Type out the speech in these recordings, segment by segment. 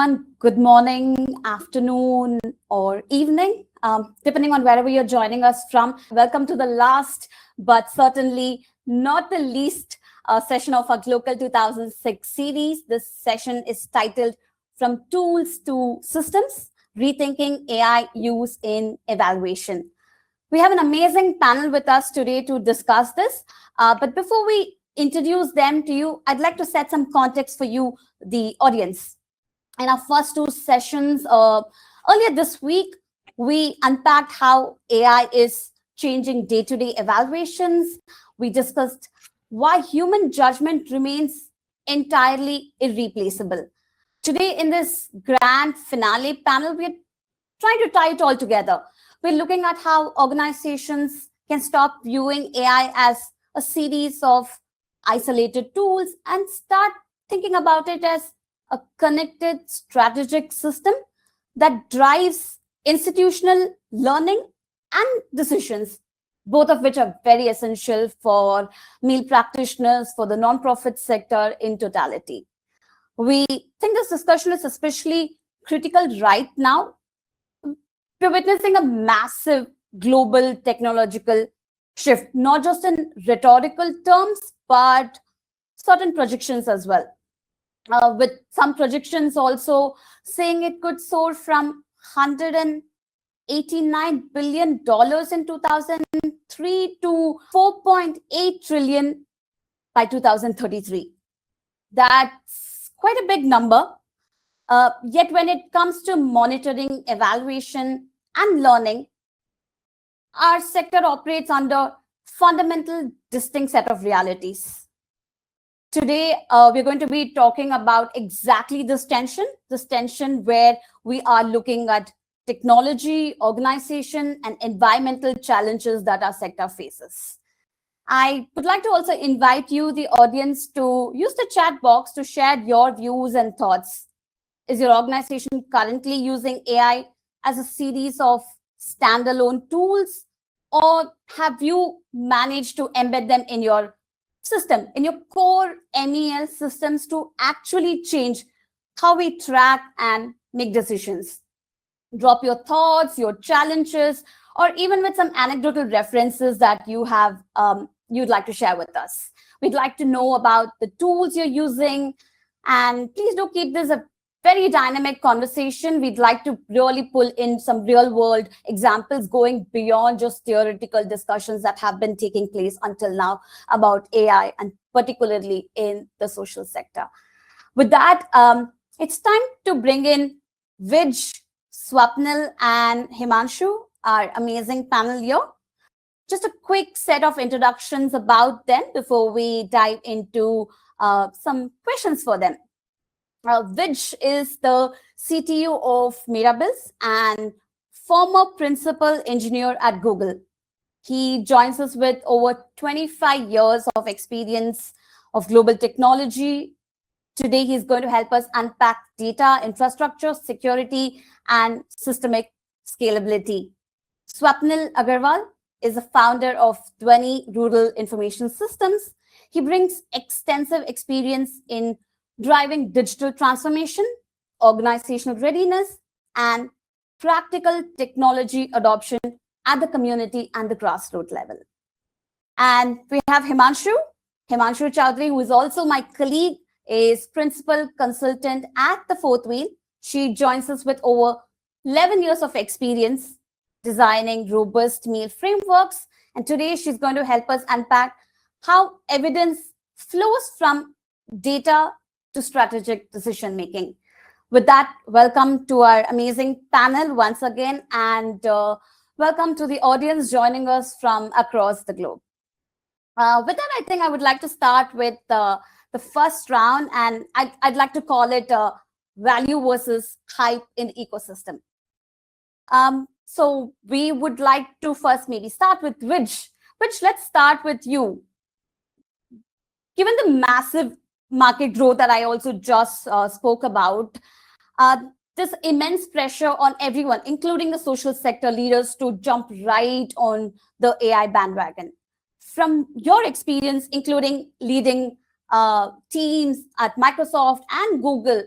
everyone. Good morning, afternoon, or evening, depending on wherever you're joining us from. Welcome to the last, but certainly not the least, session of our gLOCAL 2006 series. This session is titled From Tools to Systems, Rethinking AI Use in Evaluation. We have an amazing panel with us today to discuss this. But before we introduce them to you, I'd like to set some context for you, the audience. In our first two sessions, earlier this week, we unpacked how AI is changing day-to-day evaluations. We discussed why human judgment remains entirely irreplaceable. Today, in this grand finale panel, we're trying to tie it all together. We're looking at how organizations can stop viewing AI as a series of isolated tools and start thinking about it as a connected strategic system that drives institutional learning and decisions, both of which are very essential for meal practitioners, for the nonprofit sector in totality. We think this discussion is especially critical right now. We're witnessing a massive global technological shift, not just in rhetorical terms, but certain projections as well. With some projections also saying it could soar from $189 billion in 2003 to $4.8 trillion by 2033. That's quite a big number. Yet when it comes to monitoring, evaluation, and learning, our sector operates under fundamental distinct set of realities. Today, we're going to be talking about exactly this tension where we are looking at technology, organization, and environmental challenges that our sector faces. I would like to also invite you, the audience, to use the chat box to share your views and thoughts. Is your organization currently using AI as a series of standalone tools, or have you managed to embed them in your system, in your core MEL systems to actually change how we track and make decisions? Drop your thoughts, your challenges, or even with some anecdotal references that you have, you'd like to share with us. We'd like to know about the tools you're using, and please do keep this a very dynamic conversation. We'd like to really pull in some real world examples going beyond just theoretical discussions that have been taking place until now about AI, and particularly in the social sector. With that, it's time to bring in Vij, Swapnil, and Himanshu, our amazing panel here. Just a quick set of introductions about them before we dive into some questions for them. Vij is the CTO of MeraBills and former principal engineer at Google. He joins us with over 25 years of experience of global technology. Today, he's going to help us unpack data, infrastructure, security, and systemic scalability. Swapnil Agarwal is the founder of Dhwani Rural Information Systems. He brings extensive experience in driving digital transformation, organizational readiness, and practical technology adoption at the community and the grassroots level. And we have Himanshu Chaudhary, who is also my colleague, is principal consultant at the Fourth Wheel. She joins us with over 11 years of experience designing robust meal frameworks. And today she's going to help us unpack how evidence flows from data to strategic decision making. With that, welcome to our amazing panel once again, and welcome to the audience joining us from across the globe. With that, I think I would like to start with the first round, and I'd like to call it value versus hype in the ecosystem. So we would like to first maybe start with Vij. Vij, let's start with you. Given the massive market growth that I also just spoke about, this immense pressure on everyone, including the social sector leaders, to jump right on the AI bandwagon. From your experience, including leading teams at Microsoft and Google,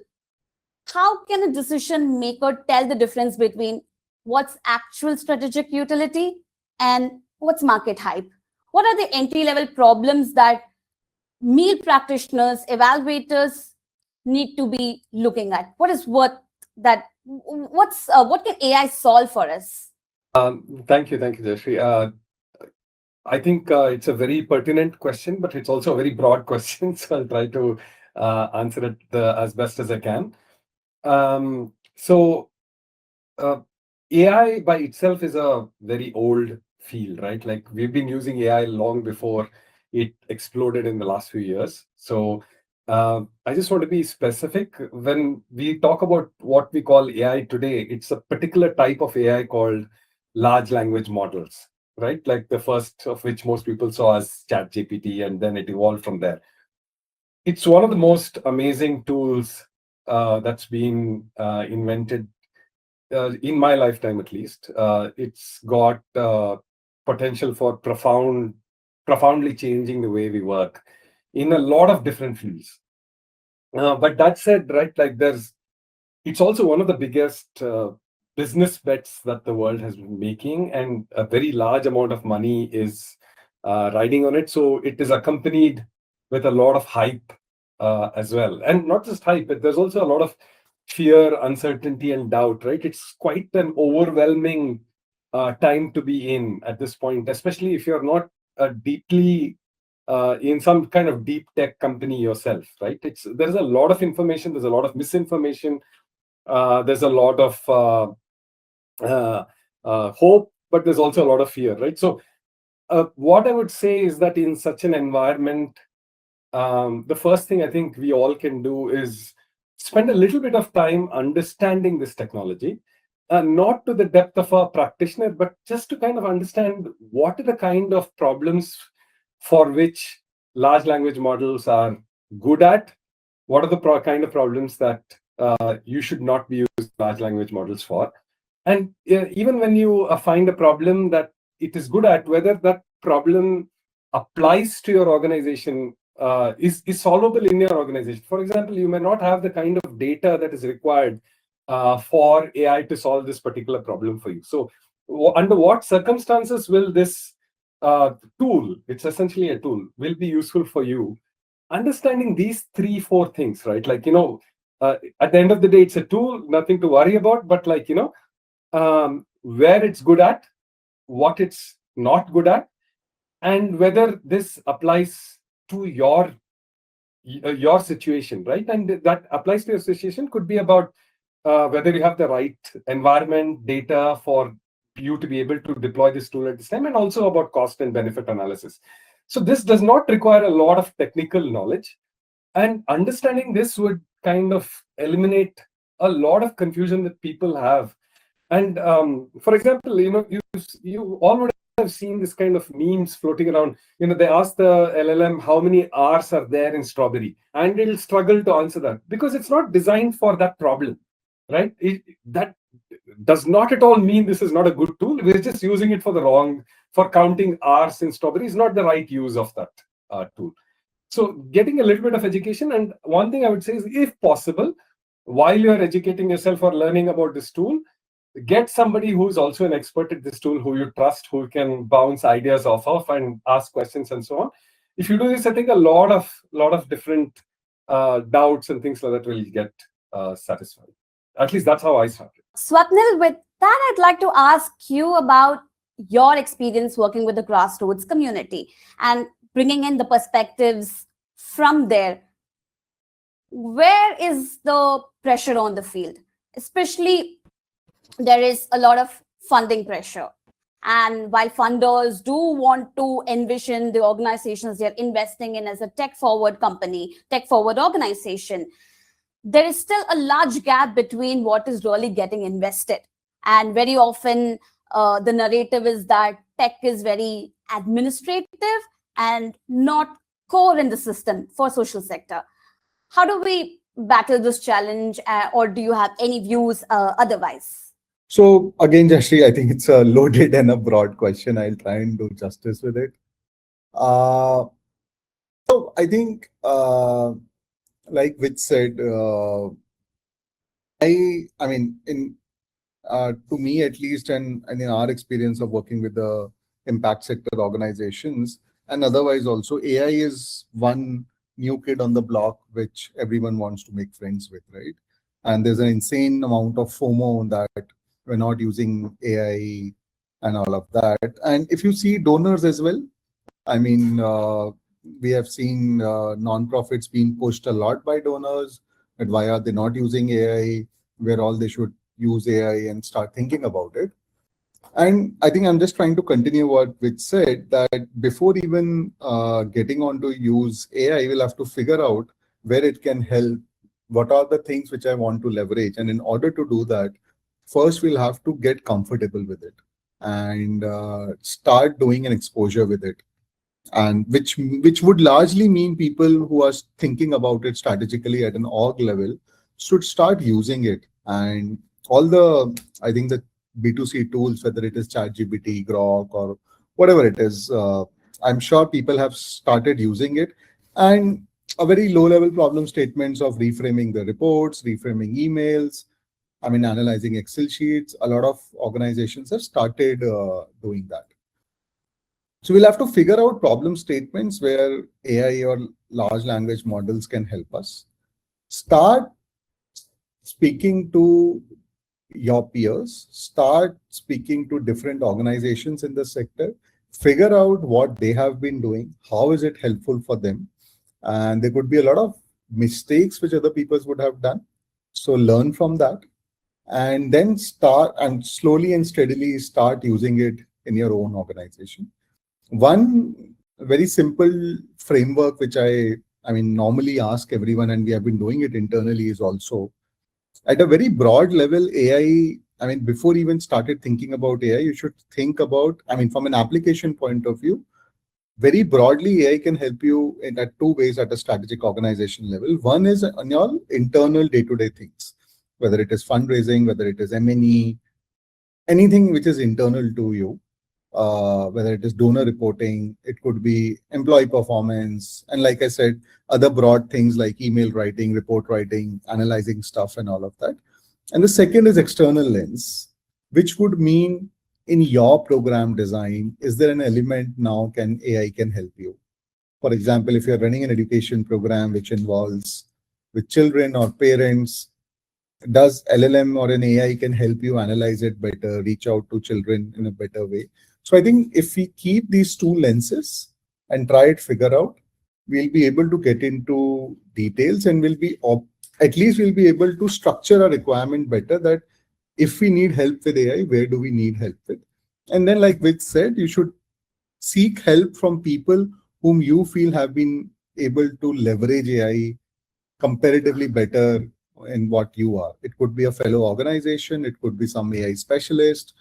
how can a decision maker tell the difference between what's actual strategic utility and what's market hype? What are the entry level problems that meal practitioners, evaluators need to be looking at? What is what that what can AI solve for us? Thank you, Jayashree. I think it's a very pertinent question, but it's also a very broad question. So I'll try to answer it as best as I can. So AI by itself is a very old field, right? Like we've been using AI long before it exploded in the last few years. So I just want to be specific. When we talk about what we call AI today, it's a particular type of AI called large language models, right? Like the first of which most people saw as ChatGPT, and then it evolved from there. It's one of the most amazing tools that's been invented in my lifetime, at least. It's got potential for profoundly changing the way we work in a lot of different fields. But that said, right, like it's also one of the biggest business bets that the world has been making, and a very large amount of money is riding on it. So it is accompanied with a lot of hype as well. And not just hype, but there's also a lot of fear, uncertainty, and doubt, right? It's quite an overwhelming time to be in at this point, especially if you're not deeply in some kind of deep tech company yourself, right? There's a lot of information, there's a lot of misinformation, there's a lot of hope, but there's also a lot of fear, right? So what I would say is that in such an environment, the first thing I think we all can do is spend a little bit of time understanding this technology, not to the depth of a practitioner, but just to kind of understand what are the kind of problems for which large language models are good at, what are the kind of problems that you should not be using large language models for. And even when you find a problem that it is good at, whether that problem applies to your organization, is solvable in your organization. For example, you may not have the kind of data that is required for AI to solve this particular problem for you. So under what circumstances will this tool, it's essentially a tool, will be useful for you? Understanding these 3-4 things, right? Like, at the end of the day, it's a tool, nothing to worry about, but like, where it's good at, what it's not good at, and whether this applies to your situation, right? And that applies to your situation could be about whether you have the right environment, data for you to be able to deploy this tool at this time, and also about cost and benefit analysis. So this does not require a lot of technical knowledge, and understanding this would kind of eliminate a lot of confusion that people have. And for example, you all would have seen this kind of memes floating around. They ask the LLM how many R's are there in strawberry, and it'll struggle to answer that because it's not designed for that problem, right? That does not at all mean this is not a good tool. We're just using it for counting R's in strawberry is not the right use of that tool. So getting a little bit of education, and one thing I would say is, if possible, while you're educating yourself or learning about this tool, get somebody who's also an expert at this tool, who you trust, who can bounce ideas off of and ask questions and so on. If you do this, I think a lot of different doubts and things like that will get satisfied. At least that's how I started. Swapnil, with that, I'd like to ask you about your experience working with the grassroots community and bringing in the perspectives from there. Where is the pressure on the field? Especially, there is a lot of funding pressure. And while funders do want to envision the organizations they're investing in as a tech-forward company, tech-forward organization, there is still a large gap between what is really getting invested. And very often, the narrative is that tech is very administrative and not core in the system for social sector. How do we battle this challenge, or do you have any views otherwise? So again, Jashri, I think it's a loaded and a broad question. I'll try and do justice with it. So I think, like Vij said, I mean, to me at least, and in our experience of working with the impact sector organizations, and otherwise also, AI is one new kid on the block which everyone wants to make friends with, right? And there's an insane amount of FOMO that we're not using AI and all of that. And if you see donors as well, I mean, we have seen nonprofits being pushed a lot by donors. That why are they not using AI? Where all they should use AI and start thinking about it. And I think I'm just trying to continue what Vich said, that before even getting on to use AI, we'll have to figure out where it can help, what are the things which I want to leverage. And in order to do that, first we'll have to get comfortable with it and start doing an exposure with it. And which would largely mean people who are thinking about it strategically at an org level should start using it. And all the, I think the B2C tools, whether it is ChatGPT, Grok, or whatever it is, I'm sure people have started using it. And a very low level problem statements of reframing the reports, reframing emails, I mean, analyzing Excel sheets, a lot of organizations have started doing that. So we'll have to figure out problem statements where AI or large language models can help us. Start speaking to your peers, start speaking to different organizations in the sector, figure out what they have been doing, how is it helpful for them. And there could be a lot of mistakes which other people would have done. So learn from that and then start and slowly and steadily start using it in your own organization. One very simple framework which I mean normally ask everyone, and we have been doing it internally, is also at a very broad level, AI. I mean, before even started thinking about AI, you should think about, I mean, from an application point of view, very broadly, AI can help you in at two ways at a strategic organization level. One is on your internal day-to-day things, whether it is fundraising, whether it is M&E, anything which is internal to you. Whether it is donor reporting, it could be employee performance, and like I said, other broad things like email writing, report writing, analyzing stuff and all of that. And the second is external lens, which would mean in your program design, is there an element now can AI can help you? For example, if you're running an education program which involves with children or parents, does LLM or an AI can help you analyze it better, reach out to children in a better way? So I think if we keep these two lenses and try it, figure out, we'll be able to get into details and at least we'll be able to structure a requirement better, that if we need help with AI, where do we need help with? And then like Vich said, you should seek help from people whom you feel have been able to leverage AI comparatively better in what you are. It could be a fellow organization, it could be some AI specialist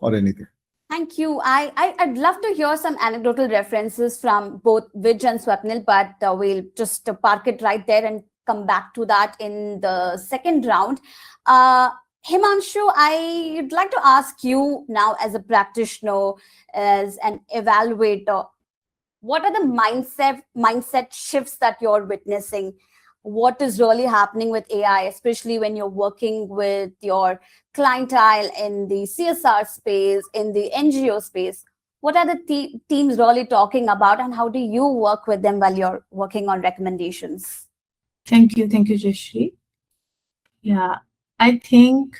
or anything. Thank you. I'd love to hear some anecdotal references from both Vij and Swapnil, but we'll just park it right there and come back to that in the second round. Himanshu, I'd like to ask you now, as a practitioner, as an evaluator, what are the mindset shifts that you're witnessing? What is really happening with AI, especially when you're working with your clientele in the CSR space, in the NGO space? What are the teams really talking about, and how do you work with them while you're working on recommendations? Thank you, Jayashree. Yeah, I think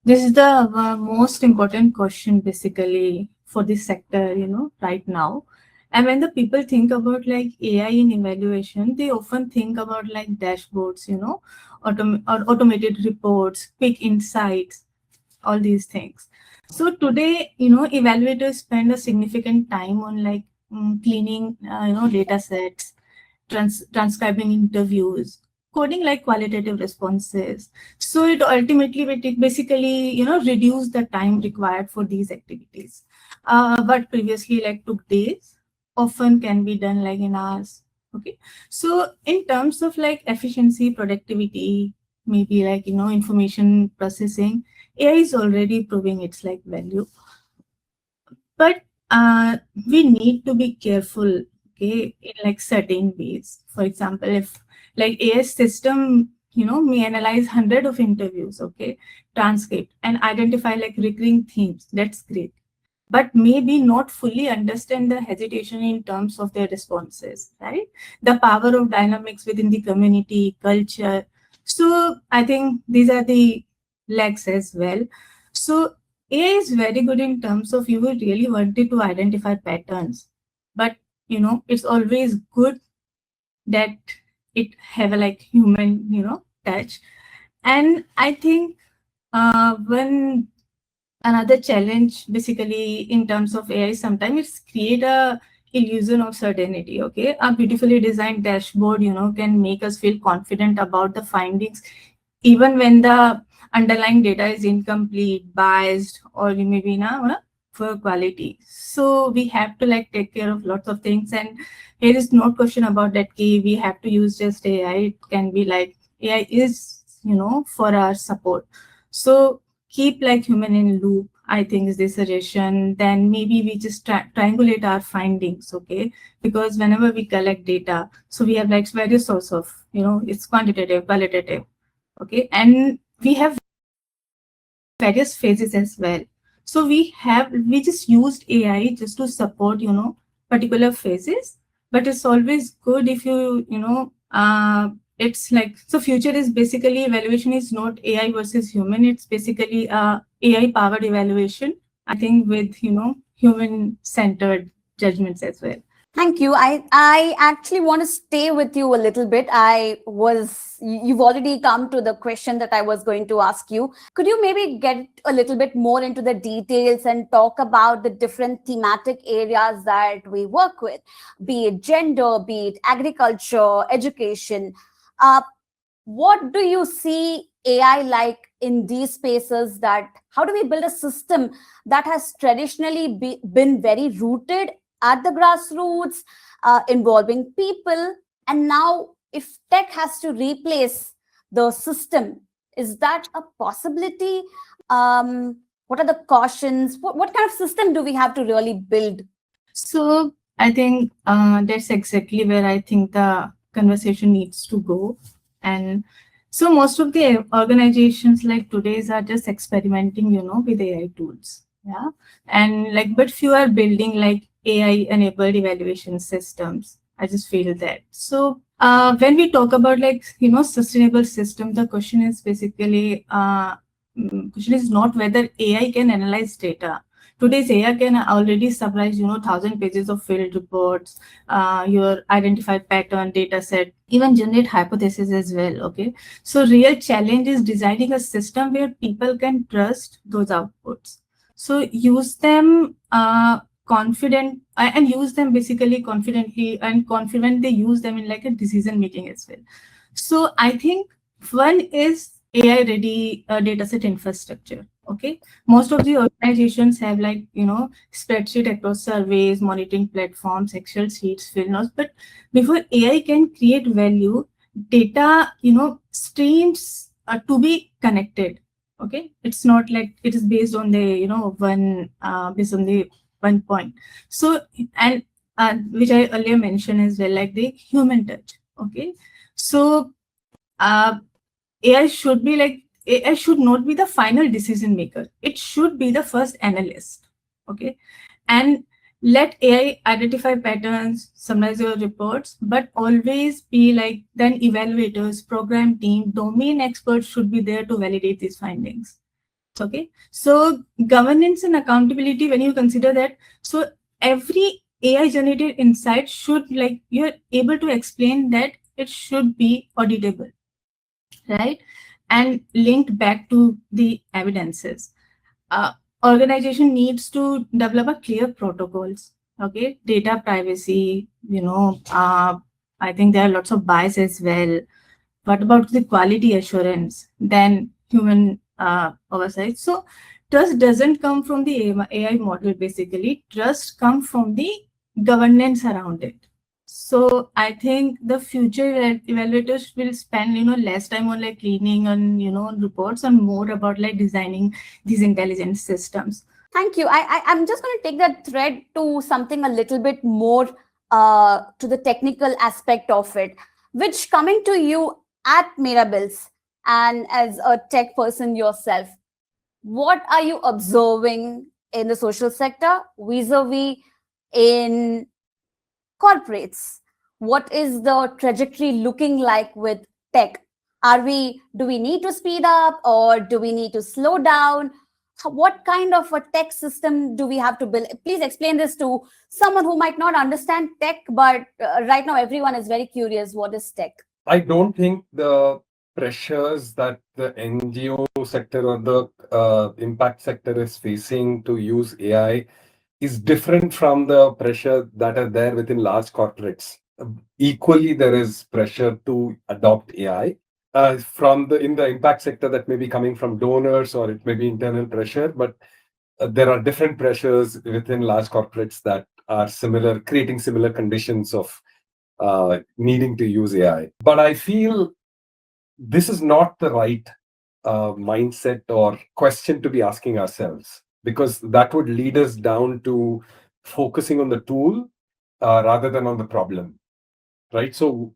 this is the most important question basically for this sector, right now. And when the people think about like AI in evaluation, they often think about like dashboards, or automated reports, quick insights, all these things. So today, evaluators spend a significant time on like cleaning, data sets, transcribing interviews, coding like qualitative responses. So it ultimately will basically, reduce the time required for these activities. But previously like took days, often can be done like in hours. Okay. So in terms of like efficiency, productivity, maybe like, information processing, AI is already proving its like value. But we need to be careful, okay, in like certain ways. For example, if like AI system may analyze hundreds of interviews, okay, transcript, and identify like recurring themes. That's great. But maybe not fully understand the hesitation in terms of their responses, right? The power of dynamics within the community, culture. So I think these are the legs as well. So AI is very good in terms of you would really wanted to identify patterns, but it's always good that it have a like human touch. And I think when another challenge basically in terms of AI sometimes it's create a illusion of certainty. Okay, a beautifully designed dashboard can make us feel confident about the findings even when the underlying data is incomplete, biased, or maybe na poor quality. So we have to like take care of lots of things, and here is no question about that key. We have to use just AI. It can be like AI is for our support. So keep like human in loop, I think is the suggestion. Then maybe we just triangulate our findings, okay? Because whenever we collect data, so we have like various source of, it's quantitative, qualitative, okay? And we have various phases as well. So we just used AI just to support, particular phases, but it's always good if it's like, so future is basically evaluation is not AI versus human. It's basically AI powered evaluation, I think, with, human centered judgments as well. Thank you. I actually want to stay with you a little bit. You've already come to the question that I was going to ask you. Could you maybe get a little bit more into the details and talk about the different thematic areas that we work with, be it gender, be it agriculture, education? What do you see AI like in these spaces? How do we build a system that has traditionally been very rooted at the grassroots, involving people, and now if tech has to replace the system, is that a possibility? What are the cautions? What kind of system do we have to really build? So I think that's exactly where I think the conversation needs to go. And so most of the organizations like today's are just experimenting, with AI tools. Yeah. And like, but few are building like AI enabled evaluation systems. I just feel that. So when we talk about like, sustainable system, the question is basically, question is not whether AI can analyze data. Today's AI can already summarize, 1,000 pages of field reports, your identified pattern, data set, even generate hypotheses as well, okay? So real challenge is designing a system where people can trust those outputs. So use them confident and use them basically confidently and confidently use them in like a decision making as well. So I think one is AI ready dataset infrastructure. Okay, most of the organizations have like spreadsheet across surveys, monitoring platforms, Excel sheets, field notes. But before AI can create value, data streams are to be connected. Okay, it's not like it is based on the based on the one point. So and which I earlier mentioned as well, like the human touch. Okay, so AI should be like, AI should not be the final decision maker. It should be the first analyst. Okay. And let AI identify patterns, summarize your reports, but always be like then evaluators, program team, domain experts should be there to validate these findings. Okay. So governance and accountability, when you consider that, so every AI generated insight should like, you're able to explain that it should be auditable, right? And linked back to the evidences. Organization needs to develop a clear protocols. Okay, data privacy. I think there are lots of bias as well. What about the quality assurance? Then human oversight. So trust doesn't come from the AI model. Basically, trust comes from the governance around it. So I think the future evaluators will spend less time on like cleaning and reports and more about like designing these intelligent systems. Thank you. I'm just going to take that thread to something a little bit more to the technical aspect of it, which, coming to you at MeraBills and as a tech person yourself, what are you observing in the social sector vis-a-vis in corporates? What is the trajectory looking like with tech? Do we need to speed up or do we need to slow down? What kind of a tech system do we have to build? Please explain this to someone who might not understand tech, but right now everyone is very curious. What is tech? I don't think the pressures that the NGO sector or the impact sector is facing to use AI is different from the pressure that are there within large corporates. Equally, there is pressure to adopt AI. In the impact sector, that may be coming from donors or it may be internal pressure, but there are different pressures within large corporates that are similar, creating similar conditions of needing to use AI. But I feel this is not the right mindset or question to be asking ourselves, because that would lead us down to focusing on the tool rather than on the problem, right? So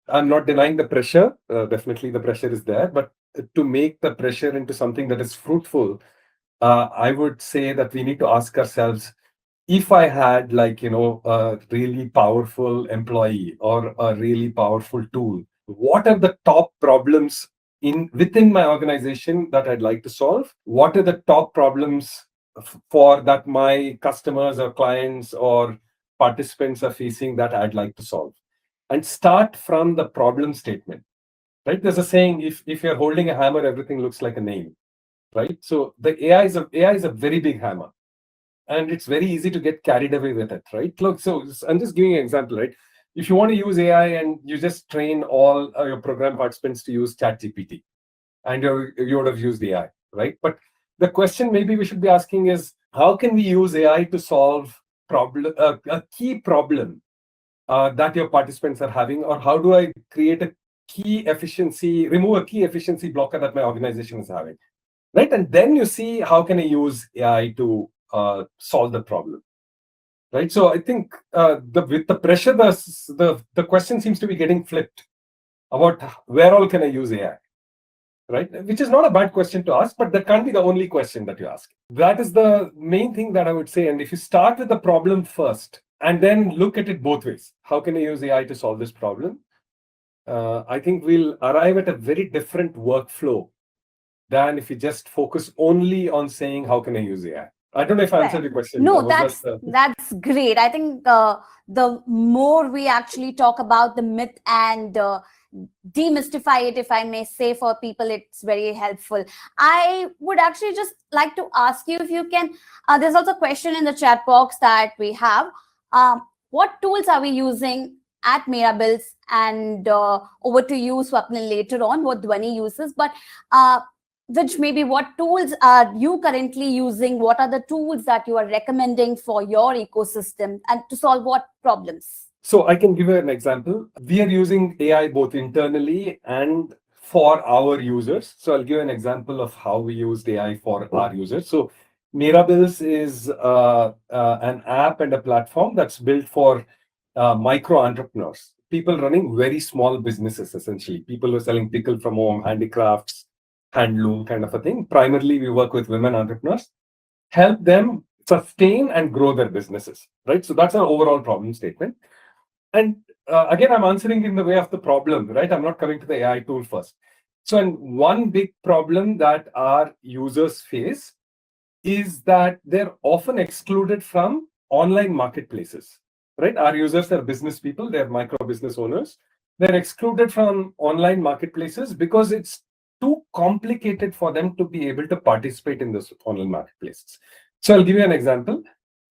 I'm not denying the pressure. Definitely the pressure is there, but to make the pressure into something that is fruitful, I would say that we need to ask ourselves, if I had a really powerful employee or a really powerful tool, what are the top problems within my organization that I'd like to solve? What are the top problems for that my customers or clients or participants are facing that I'd like to solve? And start from the problem statement, right? There's a saying, if you're holding a hammer, everything looks like a nail, right? So the AI is a very big hammer. And it's very easy to get carried away with it, right? Look, so I'm just giving you an example, right? If you want to use AI and you just train all your program participants to use ChatGPT, and you would have used AI, right? But the question maybe we should be asking is, how can we use AI to solve a key problem that your participants are having, or how do I remove a key efficiency blocker that my organization is having, right? And then you see, how can I use AI to solve the problem, right? So I think with the pressure, the question seems to be getting flipped about where all can I use AI, right? Which is not a bad question to ask, but that can't be the only question that you ask. That is the main thing that I would say. And if you start with the problem first and then look at it both ways, how can I use AI to solve this problem? I think we'll arrive at a very different workflow than if you just focus only on saying, how can I use AI? I don't know if I answered your question. No, that's great. I think the more we actually talk about the myth and demystify it, if I may say, for people, it's very helpful. I would actually just like to ask you if you can, there's also a question in the chat box that we have. What tools are we using at MeraBills? And over to you, Swapnil, later on, what Dhwani uses. But which maybe what tools are you currently using? What are the tools that you are recommending for your ecosystem and to solve what problems? So I can give you an example. We are using AI both internally and for our users. So I'll give an example of how we use AI for our users. So MeraBills is an app and a platform that's built for micro entrepreneurs, people running very small businesses, essentially. People who are selling pickle from home, handicrafts, handloom kind of a thing. Primarily, we work with women entrepreneurs, help them sustain and grow their businesses, right? So that's our overall problem statement. And again, I'm answering in the way of the problem, right? I'm not coming to the AI tool first. So, and one big problem that our users face is that they're often excluded from online marketplaces, right? Our users are business people, they're micro business owners. They're excluded from online marketplaces because it's too complicated for them to be able to participate in those online marketplaces. So I'll give you an example.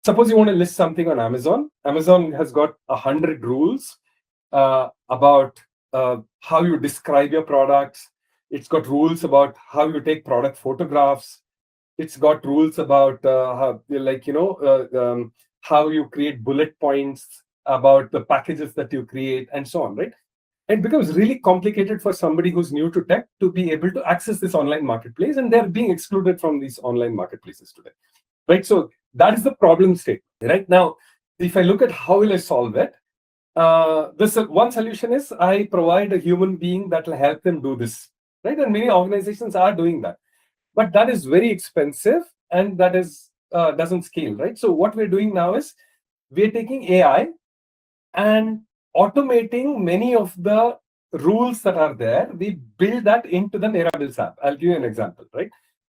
Suppose you want to list something on Amazon. Amazon has got 100 rules about how you describe your products. It's got rules about how you take product photographs. It's got rules about how you create bullet points about the packages that you create and so on, right? It becomes really complicated for somebody who's new to tech to be able to access this online marketplace, and they're being excluded from these online marketplaces today, right? So that is the problem state. Right now, if I look at how will I solve it, this one solution is I provide a human being that will help them do this, right? And many organizations are doing that, but that is very expensive and that is doesn't scale, right? So what we're doing now is we're taking AI and automating many of the rules that are there. We build that into the MeraBills app. I'll give you an example, right?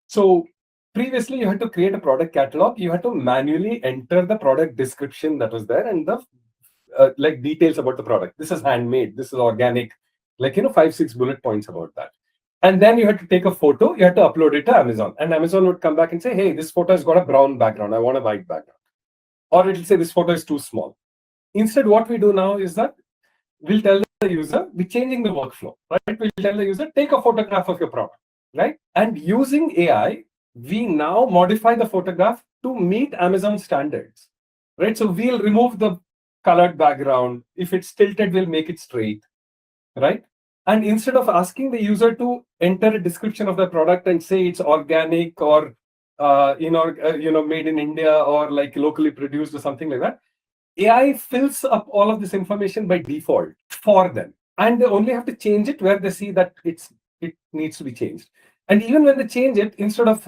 So previously you had to create a product catalog. You had to manually enter the product description that was there and the like details about the product. This is handmade. This is organic. Like, 5-6 bullet points about that. And then you had to take a photo. You had to upload it to Amazon. And Amazon would come back and say, hey, this photo has got a brown background. I want a white background. Or it'll say this photo is too small. Instead, what we do now is that we'll tell the user, we're changing the workflow, right? We'll tell the user, take a photograph of your product, right? And using AI, we now modify the photograph to meet Amazon standards, right? So we'll remove the colored background. If it's tilted, we'll make it straight, right? And instead of asking the user to enter a description of the product and say it's organic or made in India or like locally produced or something like that, AI fills up all of this information by default for them, and they only have to change it where they see that it needs to be changed. And even when they change it, instead of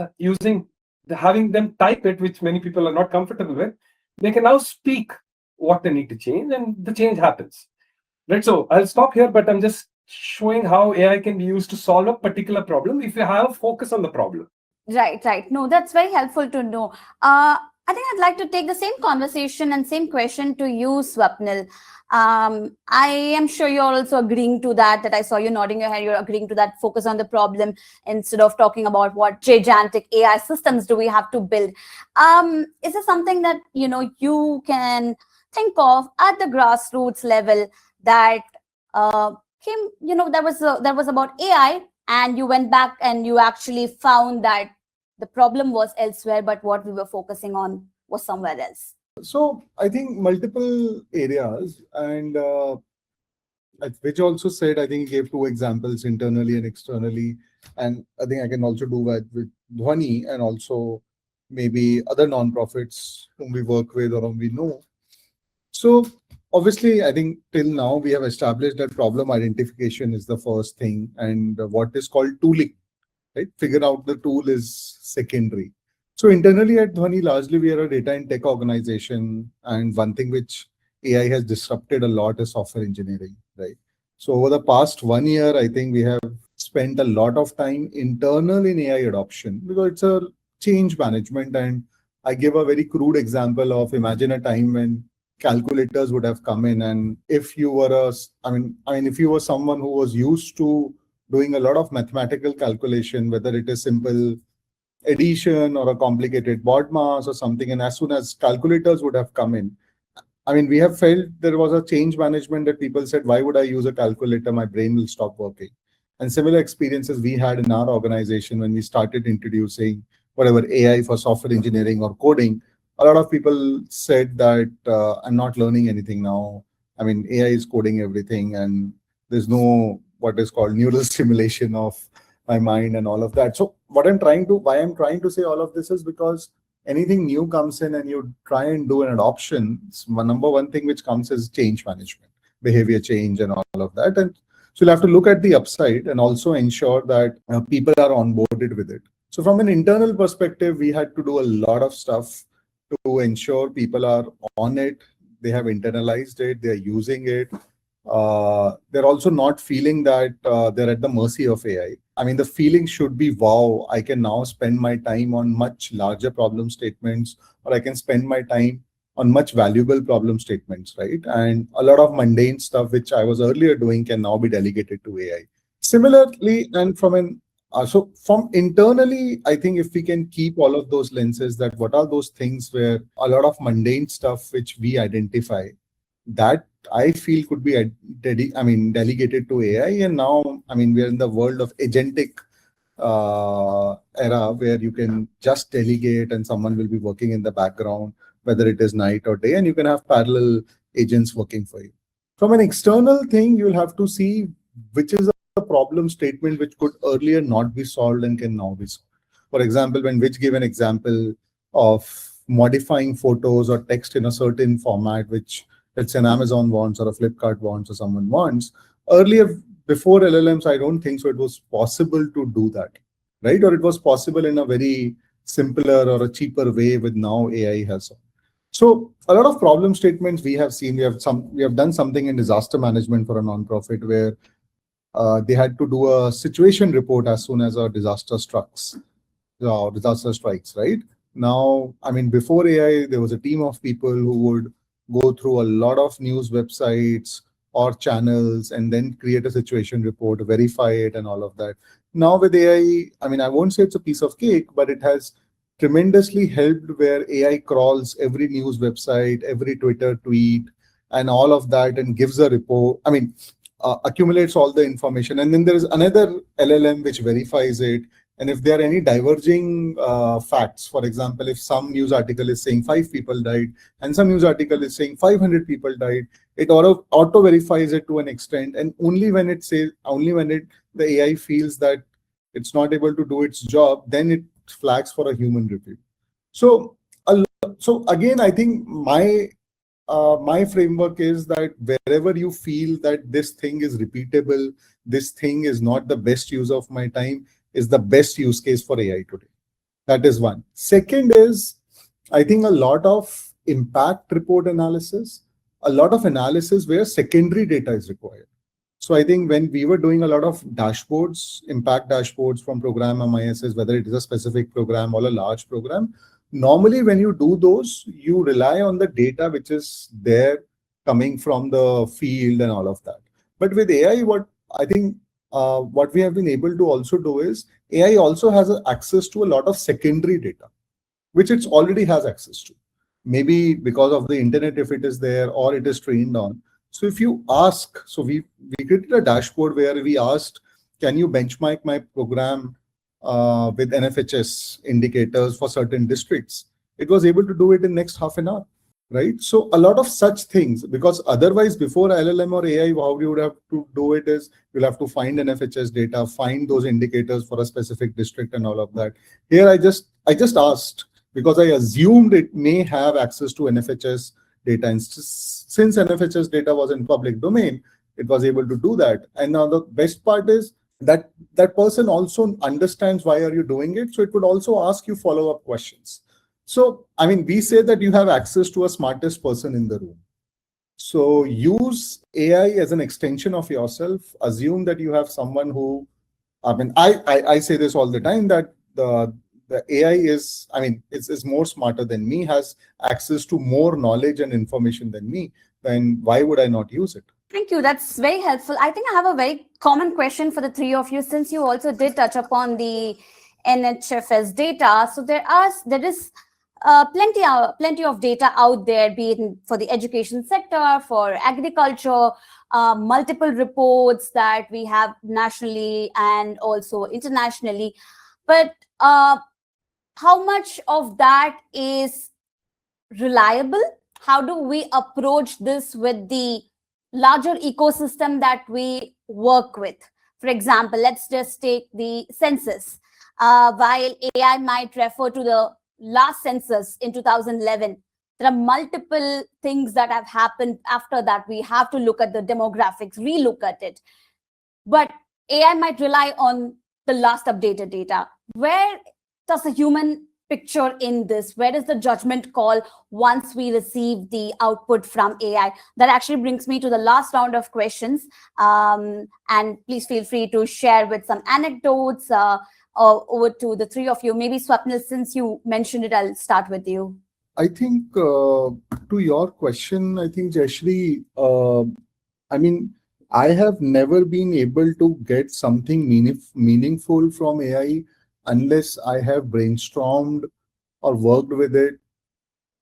having them type it, which many people are not comfortable with, they can now speak what they need to change, and the change happens. Right. So I'll stop here, but I'm just showing how AI can be used to solve a particular problem if you have a focus on the problem. Right. No, that's very helpful to know. I think I'd like to take the same conversation and same question to you, Swapnil. I am sure you're also agreeing to that I saw you nodding your head. You're agreeing to that, focus on the problem instead of talking about what gigantic AI systems do we have to build. Is there something that, you can think of at the grassroots level that that was about AI, and you went back and you actually found that the problem was elsewhere, but what we were focusing on was somewhere else? So I think multiple areas, and which also said, I think he gave 2 examples, internally and externally. And I think I can also do that with Dhwani and also maybe other nonprofits whom we work with or whom we know. So obviously, I think till now we have established that problem identification is the first thing, and what is called tooling, right? Figure out the tool is secondary. So internally at Dhwani, largely we are a data and tech organization, and one thing which AI has disrupted a lot is software engineering, right? So over the past 1 year, I think we have spent a lot of time internal in AI adoption because it's a change management. And I give a very crude example of, imagine a time when calculators would have come in, and if you were if you were someone who was used to doing a lot of mathematical calculation, whether it is simple addition or a complicated BOD mass or something, and as soon as calculators would have come in, we have felt there was a change management that people said, why would I use a calculator? My brain will stop working. And similar experiences we had in our organization when we started introducing whatever AI for software engineering or coding. A lot of people said that I'm not learning anything now. AI is coding everything, and there's no what is called neural stimulation of my mind and all of that. So why I'm trying to say all of this is because anything new comes in and you try and do an adoption, number one thing which comes is change management, behavior change and all of that. And so you'll have to look at the upside and also ensure that people are onboarded with it. So from an internal perspective, we had to do a lot of stuff to ensure people are on it, they have internalized it, they're using it. They're also not feeling that they're at the mercy of AI. The feeling should be, wow, I can now spend my time on much larger problem statements, or I can spend my time on much valuable problem statements, right? And a lot of mundane stuff which I was earlier doing can now be delegated to AI. Similarly, and from internally, I think if we can keep all of those lenses, that what are those things where a lot of mundane stuff which we identify, that I feel could be delegated to AI. And now, we're in the world of agentic era where you can just delegate and someone will be working in the background, whether it is night or day, and you can have parallel agents working for you. From an external thing, you'll have to see which is a problem statement which could earlier not be solved and can now be solved. For example, when Vij gave an example of modifying photos or text in a certain format, which let's say an Amazon wants or a Flipkart wants or someone wants. Earlier, before LLMs, I don't think so it was possible to do that, right? Or it was possible in a very simpler or a cheaper way with now AI has. So a lot of problem statements we have seen. We have done something in disaster management for a nonprofit where they had to do a situation report as soon as a disaster strikes, right? Now, I mean, before AI, there was a team of people who would go through a lot of news websites or channels and then create a situation report, verify it and all of that. Now with AI, I mean, I won't say it's a piece of cake, but it has tremendously helped where AI crawls every news website, every Twitter tweet and all of that and gives a report. I mean, accumulates all the information. And then there is another LLM which verifies it. And if there are any diverging facts, for example, if some news article is saying 5 people died and some news article is saying 500 people died, it auto verifies it to an extent. And only when the AI feels that it's not able to do its job, then it flags for a human review. So again, I think my framework is that wherever you feel that this thing is repeatable, this thing is not the best use of my time, is the best use case for AI today. That is one. Second is, I think a lot of impact report analysis, a lot of analysis where secondary data is required. So I think when we were doing a lot of dashboards, impact dashboards from program MISs, whether it is a specific program or a large program, normally when you do those, you rely on the data which is there coming from the field and all of that. But with AI, what I think what we have been able to also do is AI also has access to a lot of secondary data, which it already has access to. Maybe because of the internet, if it is there or it is trained on. So if you ask, so we created a dashboard where we asked, can you benchmark my program with NFHS indicators for certain districts? It was able to do it in next half an hour, right? So a lot of such things, because otherwise before LLM or AI, how you would have to do it is you'll have to find NFHS data, find those indicators for a specific district and all of that. Here I just asked because I assumed it may have access to NFHS data. And since NFHS data was in public domain, it was able to do that. And now the best part is that person also understands why are you doing it. So it would also ask you follow-up questions. So, I mean, we say that you have access to a smartest person in the room. So use AI as an extension of yourself. Assume that you have someone who, I mean, I say this all the time that the AI is, I mean, it's more smarter than me, has access to more knowledge and information than me, then why would I not use it? Thank you. That's very helpful. I think I have a very common question for the three of you, since you also did touch upon the NHFS data. So there is plenty of data out there, be it for the education sector, for agriculture, multiple reports that we have nationally and also internationally. But how much of that is reliable? How do we approach this with the larger ecosystem that we work with? For example, let's just take the census. While AI might refer to the last census in 2011, there are multiple things that have happened after that. We have to look at the demographics, relook at it. But AI might rely on the last updated data. Where does the human picture in this? Where is the judgment call once we receive the output from AI? That actually brings me to the last round of questions. And please feel free to share with some anecdotes over to the three of you. Maybe Swapnil, since you mentioned it, I'll start with you. I think to your question, I think Jayashree, I mean, I have never been able to get something meaningful from AI unless I have brainstormed or worked with it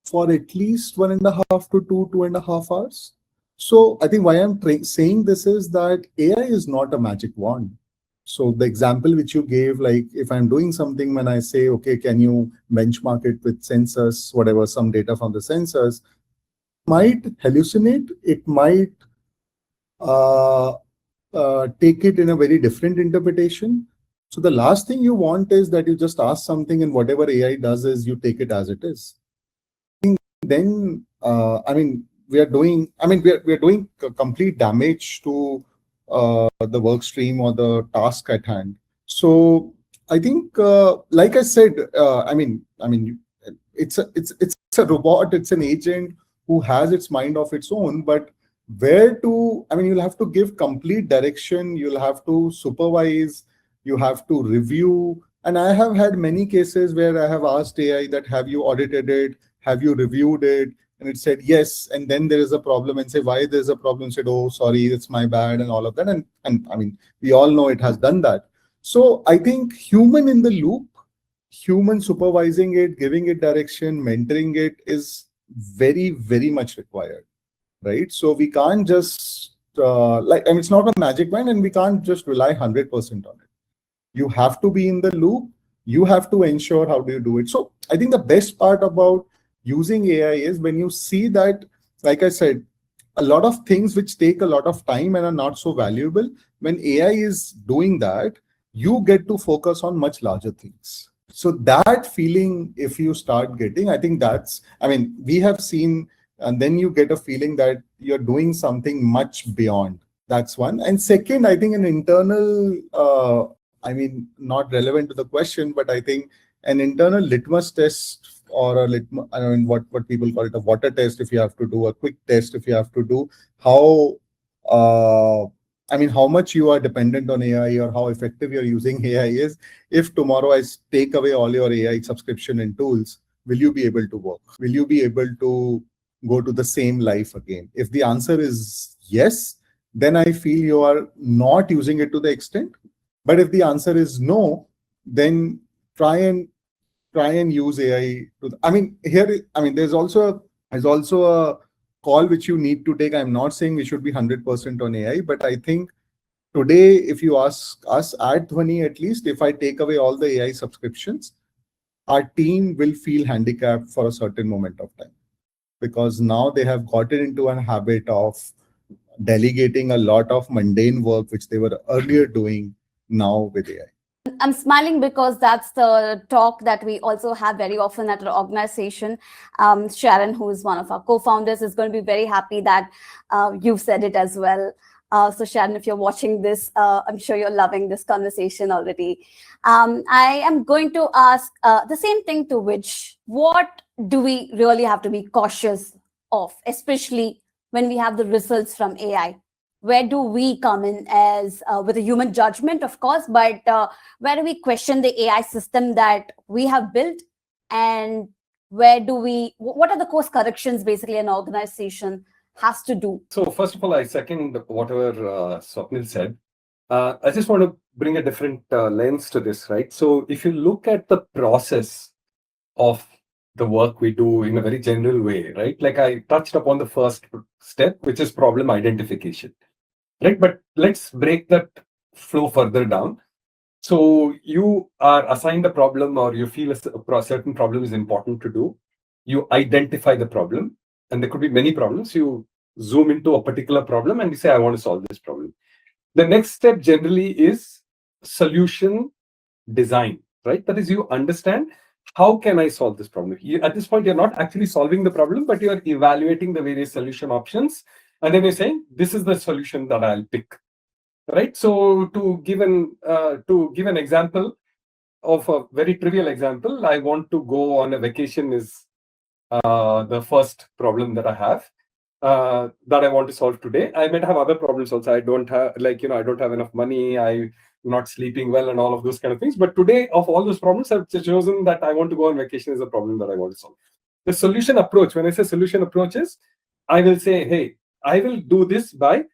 for at least 1.5 to 2.5 hours. So I think why I'm saying this is that AI is not a magic wand. So the example which you gave, like if I'm doing something, when I say, okay, can you benchmark it with census, whatever, some data from the census, might hallucinate, it might take it in a very different interpretation. So the last thing you want is that you just ask something and whatever AI does is you take it as it is. Then, I mean, we are doing, I mean, we are doing complete damage to the work stream or the task at hand. So I think, like I said, it's a robot, it's an agent who has its mind of its own, but you'll have to give complete direction, you'll have to supervise, you have to review. And I have had many cases where I have asked AI that, have you audited it? Have you reviewed it? And it said yes. And then there is a problem and say, why there's a problem? Said, oh, sorry, it's my bad and all of that. And I mean, we all know it has done that. So I think human in the loop, human supervising it, giving it direction, mentoring it is very, very much required, right? So we can't just, it's not a magic wand and we can't just rely 100% on it. You have to be in the loop. You have to ensure how do you do it. So I think the best part about using AI is when you see that, like I said, a lot of things which take a lot of time and are not so valuable, when AI is doing that, you get to focus on much larger things. So that feeling, if you start getting, I think we have seen, and then you get a feeling that you're doing something much beyond. That's one. And second, I think an internal, not relevant to the question, but I think an internal litmus test or what people call it, a water test, if you have to do a quick test, if you have to do how much you are dependent on AI or how effective you're using AI is. If tomorrow I take away all your AI subscription and tools, will you be able to work? Will you be able to go to the same life again? If the answer is yes, then I feel you are not using it to the extent. But if the answer is no, then try and use AI there's also a call which you need to take. I'm not saying we should be 100% on AI, but I think today, if you ask us at Dhwani, at least, if I take away all the AI subscriptions, our team will feel handicapped for a certain moment of time, because now they have gotten into a habit of delegating a lot of mundane work which they were earlier doing now with AI. I'm smiling because that's the talk that we also have very often at our organization. Sharon, who is one of our co-founders, is going to be very happy that you've said it as well. So Sharon, if you're watching this, I'm sure you're loving this conversation already. I am going to ask the same thing to Vij. What do we really have to be cautious of, especially when we have the results from AI? Where do we come in as with a human judgment, of course, but where do we question the AI system that we have built, and what are the course corrections basically an organization has to do? So first of all, I second whatever Swapnil said. I just want to bring a different lens to this, right? So if you look at the process of the work we do in a very general way, right? Like I touched upon the first step, which is problem identification. Right, but let's break that flow further down. So you are assigned a problem, or you feel a certain problem is important to do. You identify the problem, and there could be many problems. You zoom into a particular problem and you say, I want to solve this problem. The next step generally is solution design, right? That is, you understand, how can I solve this problem? At this point, you're not actually solving the problem, but you're evaluating the various solution options. And then you're saying, this is the solution that I'll pick, right? So to give an example of a very trivial example, I want to go on a vacation is the first problem that I have that I want to solve today. I might have other problems also. I don't have enough money. I'm not sleeping well and all of those kind of things. But today, of all those problems, I've chosen that I want to go on vacation is a problem that I want to solve. The solution approach, when I say solution approaches, I will say, hey, I will do this by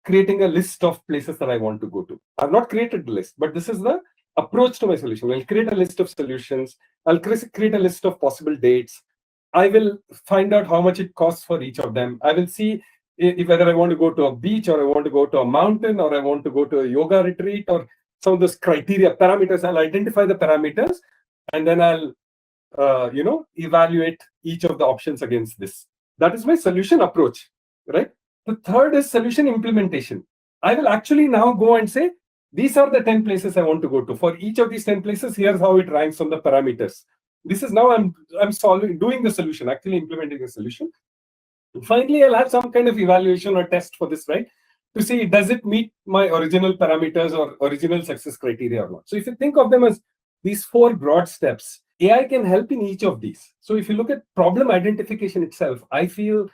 creating a list of places that I want to go to. I've not created the list, but this is the approach to my solution. I'll create a list of solutions. I'll create a list of possible dates. I will find out how much it costs for each of them. I will see whether I want to go to a beach, or I want to go to a mountain, or I want to go to a yoga retreat, or some of those criteria, parameters. I'll identify the parameters, and then I'll evaluate each of the options against this. That is my solution approach. Right. The third is solution implementation. I will actually now go and say, these are the 10 places I want to go to. For each of these 10 places, here's how it ranks on the parameters. This is now I'm doing the solution, actually implementing the solution. Finally, I'll have some kind of evaluation or test for this, right? To see, does it meet my original parameters or original success criteria or not? So if you think of them as these 4 broad steps, AI can help in each of these. So if you look at problem identification itself, I feel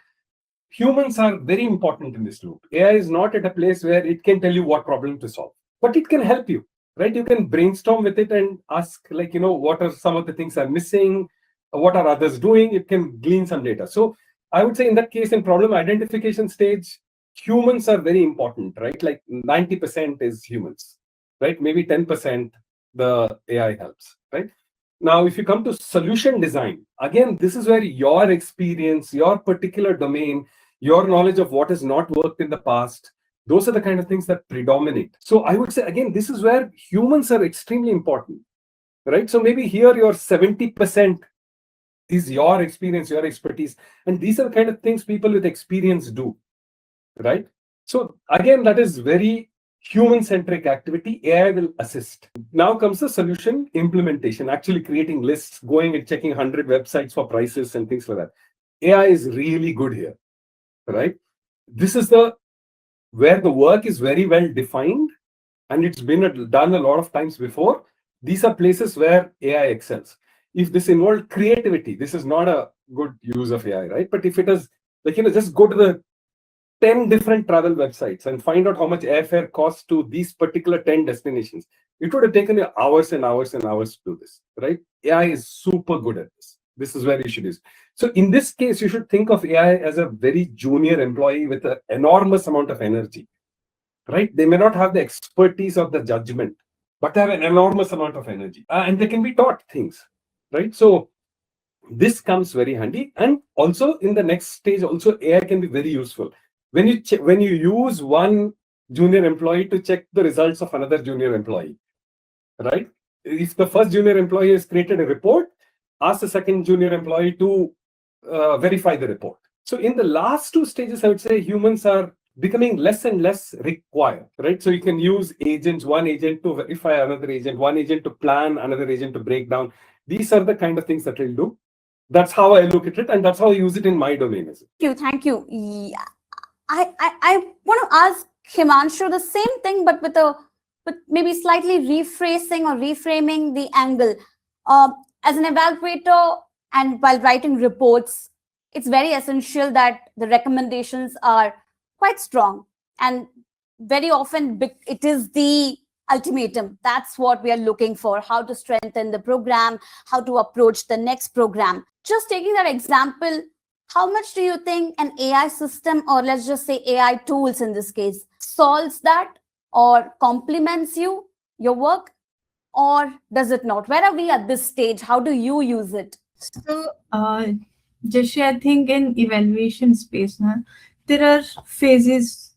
humans are very important in this loop. AI is not at a place where it can tell you what problem to solve, but it can help you, right? You can brainstorm with it and ask, like, what are some of the things I'm missing? What are others doing? It can glean some data. So I would say in that case, in problem identification stage, humans are very important, right? Like 90% is humans, right? Maybe 10% the AI helps, right? Now, if you come to solution design, again, this is where your experience, your particular domain, your knowledge of what has not worked in the past, those are the kind of things that predominate. So I would say, again, this is where humans are extremely important, right? So maybe here your 70% is your experience, your expertise. And these are the kind of things people with experience do, right? So again, that is very human-centric activity. AI will assist. Now comes the solution implementation, actually creating lists, going and checking 100 websites for prices and things like that. AI is really good here, right? This is where the work is very well defined, and it's been done a lot of times before. These are places where AI excels. If this involved creativity, this is not a good use of AI, right? But if it is, like, just go to the 10 different travel websites and find out how much airfare costs to these particular 10 destinations. It would have taken you hours and hours and hours to do this, right? AI is super good at this. This is where you should use. So in this case, you should think of AI as a very junior employee with an enormous amount of energy, right? They may not have the expertise or the judgment, but they have an enormous amount of energy, and they can be taught things, right? So this comes very handy. And also in the next stage, also AI can be very useful. When you use one junior employee to check the results of another junior employee, right? If the first junior employee has created a report, ask the second junior employee to verify the report. So in the last 2 stages, I would say humans are becoming less and less required, right? So you can use agents, one agent to verify another agent, one agent to plan, another agent to break down. These are the kind of things that we'll do. That's how I look at it, and that's how I use it in my domain. Thank you. Yeah. I want to ask Himanshu the same thing, but with maybe slightly rephrasing or reframing the angle. As an evaluator and while writing reports, it's very essential that the recommendations are quite strong, and very often it is the ultimatum. That's what we are looking for, how to strengthen the program, how to approach the next program. Just taking that example, how much do you think an AI system, or let's just say AI tools in this case, solves that or complements your work, or does it not? Where are we at this stage? How do you use it? So, Jashi, I think in evaluation space, there are phases.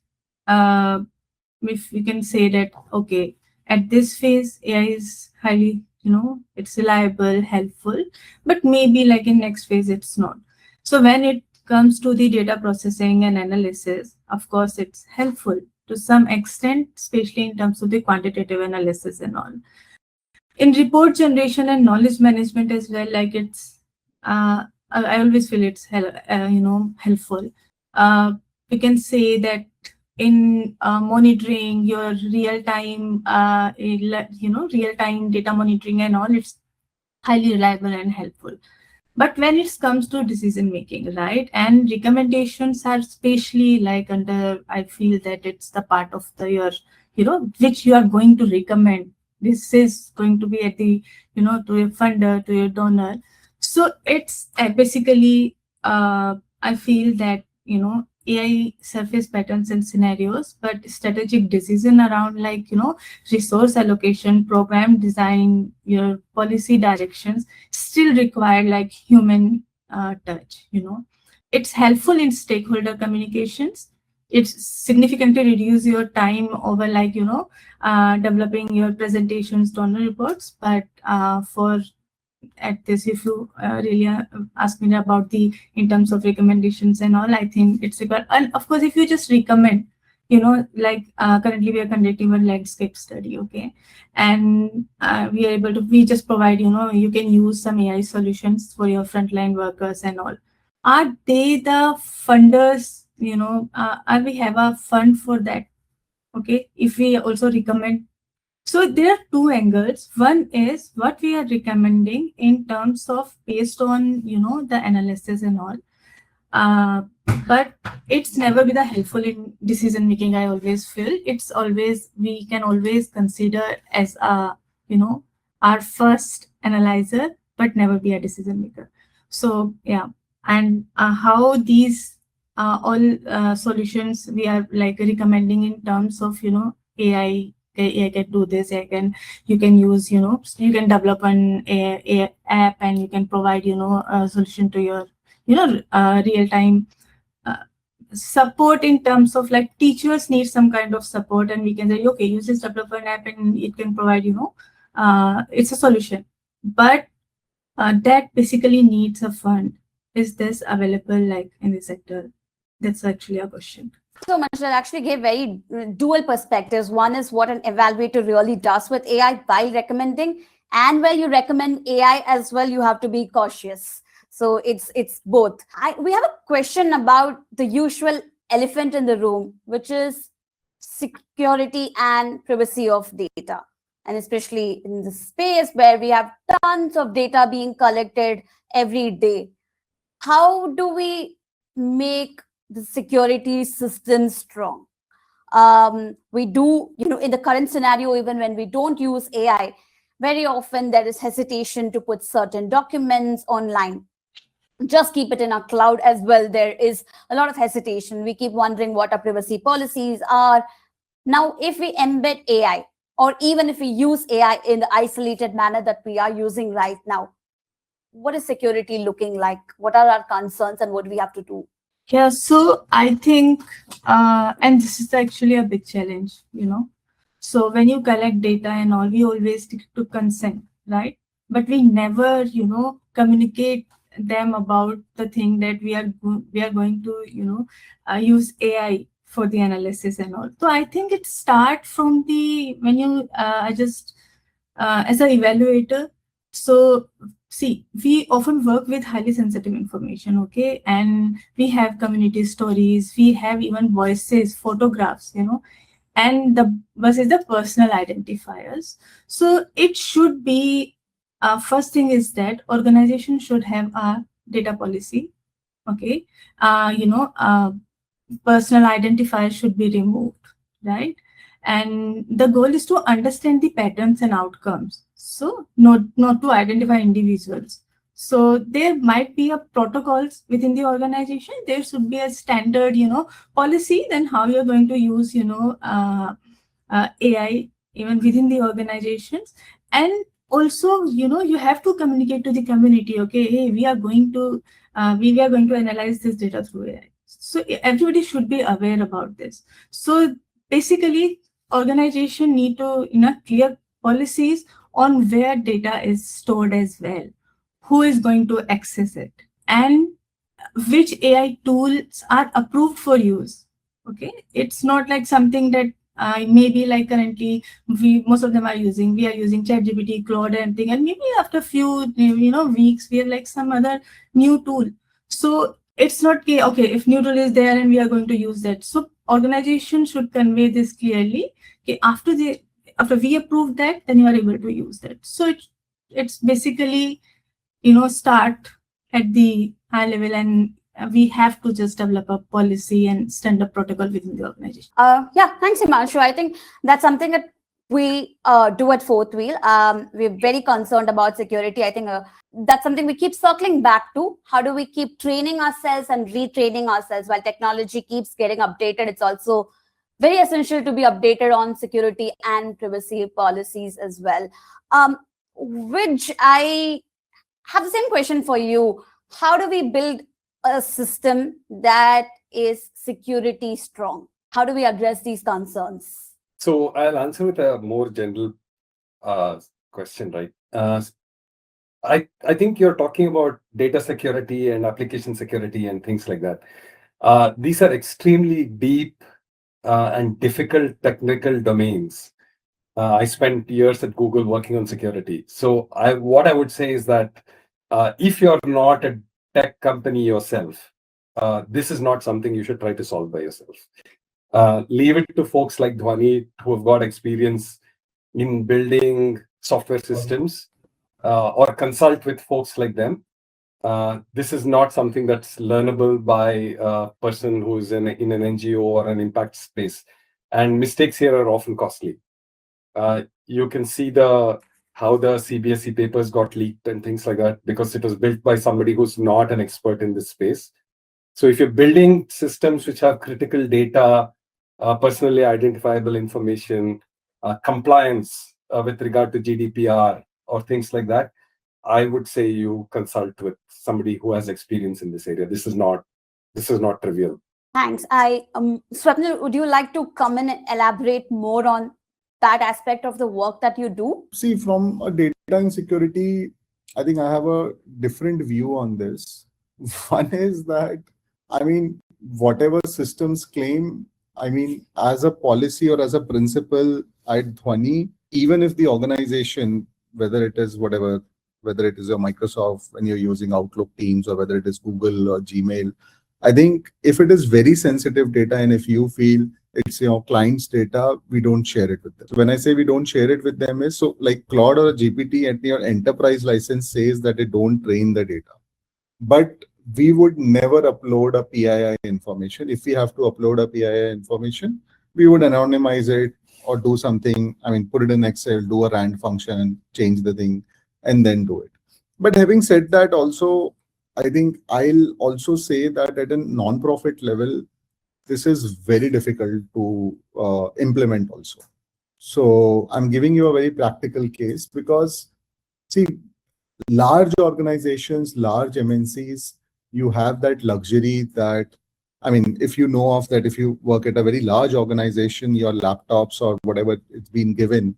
If we can say that, okay, at this phase, AI is highly, it's reliable, helpful, but maybe like in next phase, it's not. So when it comes to the data processing and analysis, of course, it's helpful to some extent, especially in terms of the quantitative analysis and all. In report generation and knowledge management as well, like it's, I always feel it's helpful. We can say that in monitoring your real-time, real-time data monitoring and all, it's highly reliable and helpful. But when it comes to decision making, right, and recommendations are especially like I feel that it's the part of your, which you are going to recommend. This is going to be at the, to your funder, to your donor. So it's basically, I feel that, AI surface patterns and scenarios, but strategic decision around like, resource allocation, program design, your policy directions still require like human touch, It's helpful in stakeholder communications. It's significantly reduce your time over like, developing your presentations, donor reports, but for at this, if you really ask me about in terms of recommendations and all, I think it's required. And of course, if you just recommend, like currently we are conducting a landscape study, okay, and we just provide, you can use some AI solutions for your frontline workers and all. are they the funders, are we have a fund for that? Okay, if we also recommend. So there are two angles. One is what we are recommending in terms of based on, the analysis and all. But it's never been helpful in decision making. I always feel it's always, we can always consider as a, our first analyzer, but never be a decision maker. So yeah, and how these all solutions we are like recommending in terms of, AI. AI can do this. You can use, you can develop an a app and you can provide, a solution to your, real time support in terms of like teachers need some kind of support, and we can say, okay, use this developer app and it can provide, it's a solution. But that basically needs a fund. Is this available like in the sector? That's actually a question. So much that actually gave very dual perspectives. One is what an evaluator really does with AI while recommending, and where you recommend AI as well, you have to be cautious. So it's both. We have a question about the usual elephant in the room, which is security and privacy of data, and especially in the space where we have tons of data being collected every day. How do we make the security system strong? We do, in the current scenario, even when we don't use AI, very often there is hesitation to put certain documents online. Just keep it in our cloud as well. There is a lot of hesitation. We keep wondering what our privacy policies are. Now, if we embed AI, or even if we use AI in the isolated manner that we are using right now, what is security looking like? What are our concerns and what do we have to do? Yeah, so I think, and this is actually a big challenge, So when you collect data and all, we always stick to consent, right? But we never, communicate them about the thing that we are going to, use AI for the analysis and all. So I think it starts from the when you I just as an evaluator. So see, we often work with highly sensitive information, okay? And we have community stories, we have even voices, photographs, and the versus the personal identifiers. So it should be, first thing is that organization should have a data policy, okay? Personal identifiers should be removed, right? And the goal is to understand the patterns and outcomes. So not to identify individuals. So there might be a protocols within the organization. There should be a standard, policy. Then how you're going to use, AI even within the organizations. And also, you have to communicate to the community. Okay, hey, we are going to analyze this data through AI. So everybody should be aware about this. So basically, organization need to clear policies on where data is stored as well, who is going to access it, and which AI tools are approved for use. Okay, it's not like something that maybe like currently most of them are using. We are using ChatGPT, Claude, and thing, and maybe after a few weeks we have like some other new tool. So it's not okay if new tool is there and we are going to use that. So organization should convey this clearly. Okay, after we approve that, then you are able to use that. So it's basically start at the high level, and we have to just develop a policy and standard protocol within the organization. Yeah, thanks, Himanshu. I think that's something that we do at Fourth Wheel. We're very concerned about security. I think that's something we keep circling back to. How do we keep training ourselves and retraining ourselves while technology keeps getting updated? It's also very essential to be updated on security and privacy policies as well. Which I have the same question for you. How do we build a system that is security strong? How do we address these concerns? So I'll answer with a more general question, right? I think you're talking about data security and application security and things like that. These are extremely deep and difficult technical domains. I spent years at Google working on security. So what I would say is that if you're not a tech company yourself, this is not something you should try to solve by yourself. Leave it to folks like Dhwani who have got experience in building software systems, or consult with folks like them. This is not something that's learnable by a person who's in an NGO or an impact space. And mistakes here are often costly. You can see how the CBSE papers got leaked and things like that because it was built by somebody who's not an expert in this space. So if you're building systems which have critical data, personally identifiable information, compliance with regard to GDPR or things like that, I would say you consult with somebody who has experience in this area. This is not trivial. Thanks. Swapnil, would you like to come in and elaborate more on that aspect of the work that you do? See, from a data insecurity, I think I have a different view on this. One is that, I mean, whatever systems claim, I mean, as a policy or as a principle at Dhwani, even if the organization, whether it is whatever, whether it is a Microsoft when you're using Outlook Teams or whether it is Google or Gmail, I think if it is very sensitive data and if you feel it's your client's data, we don't share it with them. So when I say we don't share it with them is, so like Claude or GPT at your enterprise license says that it don't train the data. But we would never upload a PII information. If we have to upload a PII information, we would anonymize it or do something, I mean, put it in Excel, do a rand function, change the thing, and then do it. But having said that also, I think I'll also say that at a non-profit level, this is very difficult to implement also. So I'm giving you a very practical case because, see, large organizations, large MNCs, you have that luxury that, I mean, if you know of that, if you work at a very large organization, your laptops or whatever it's been given,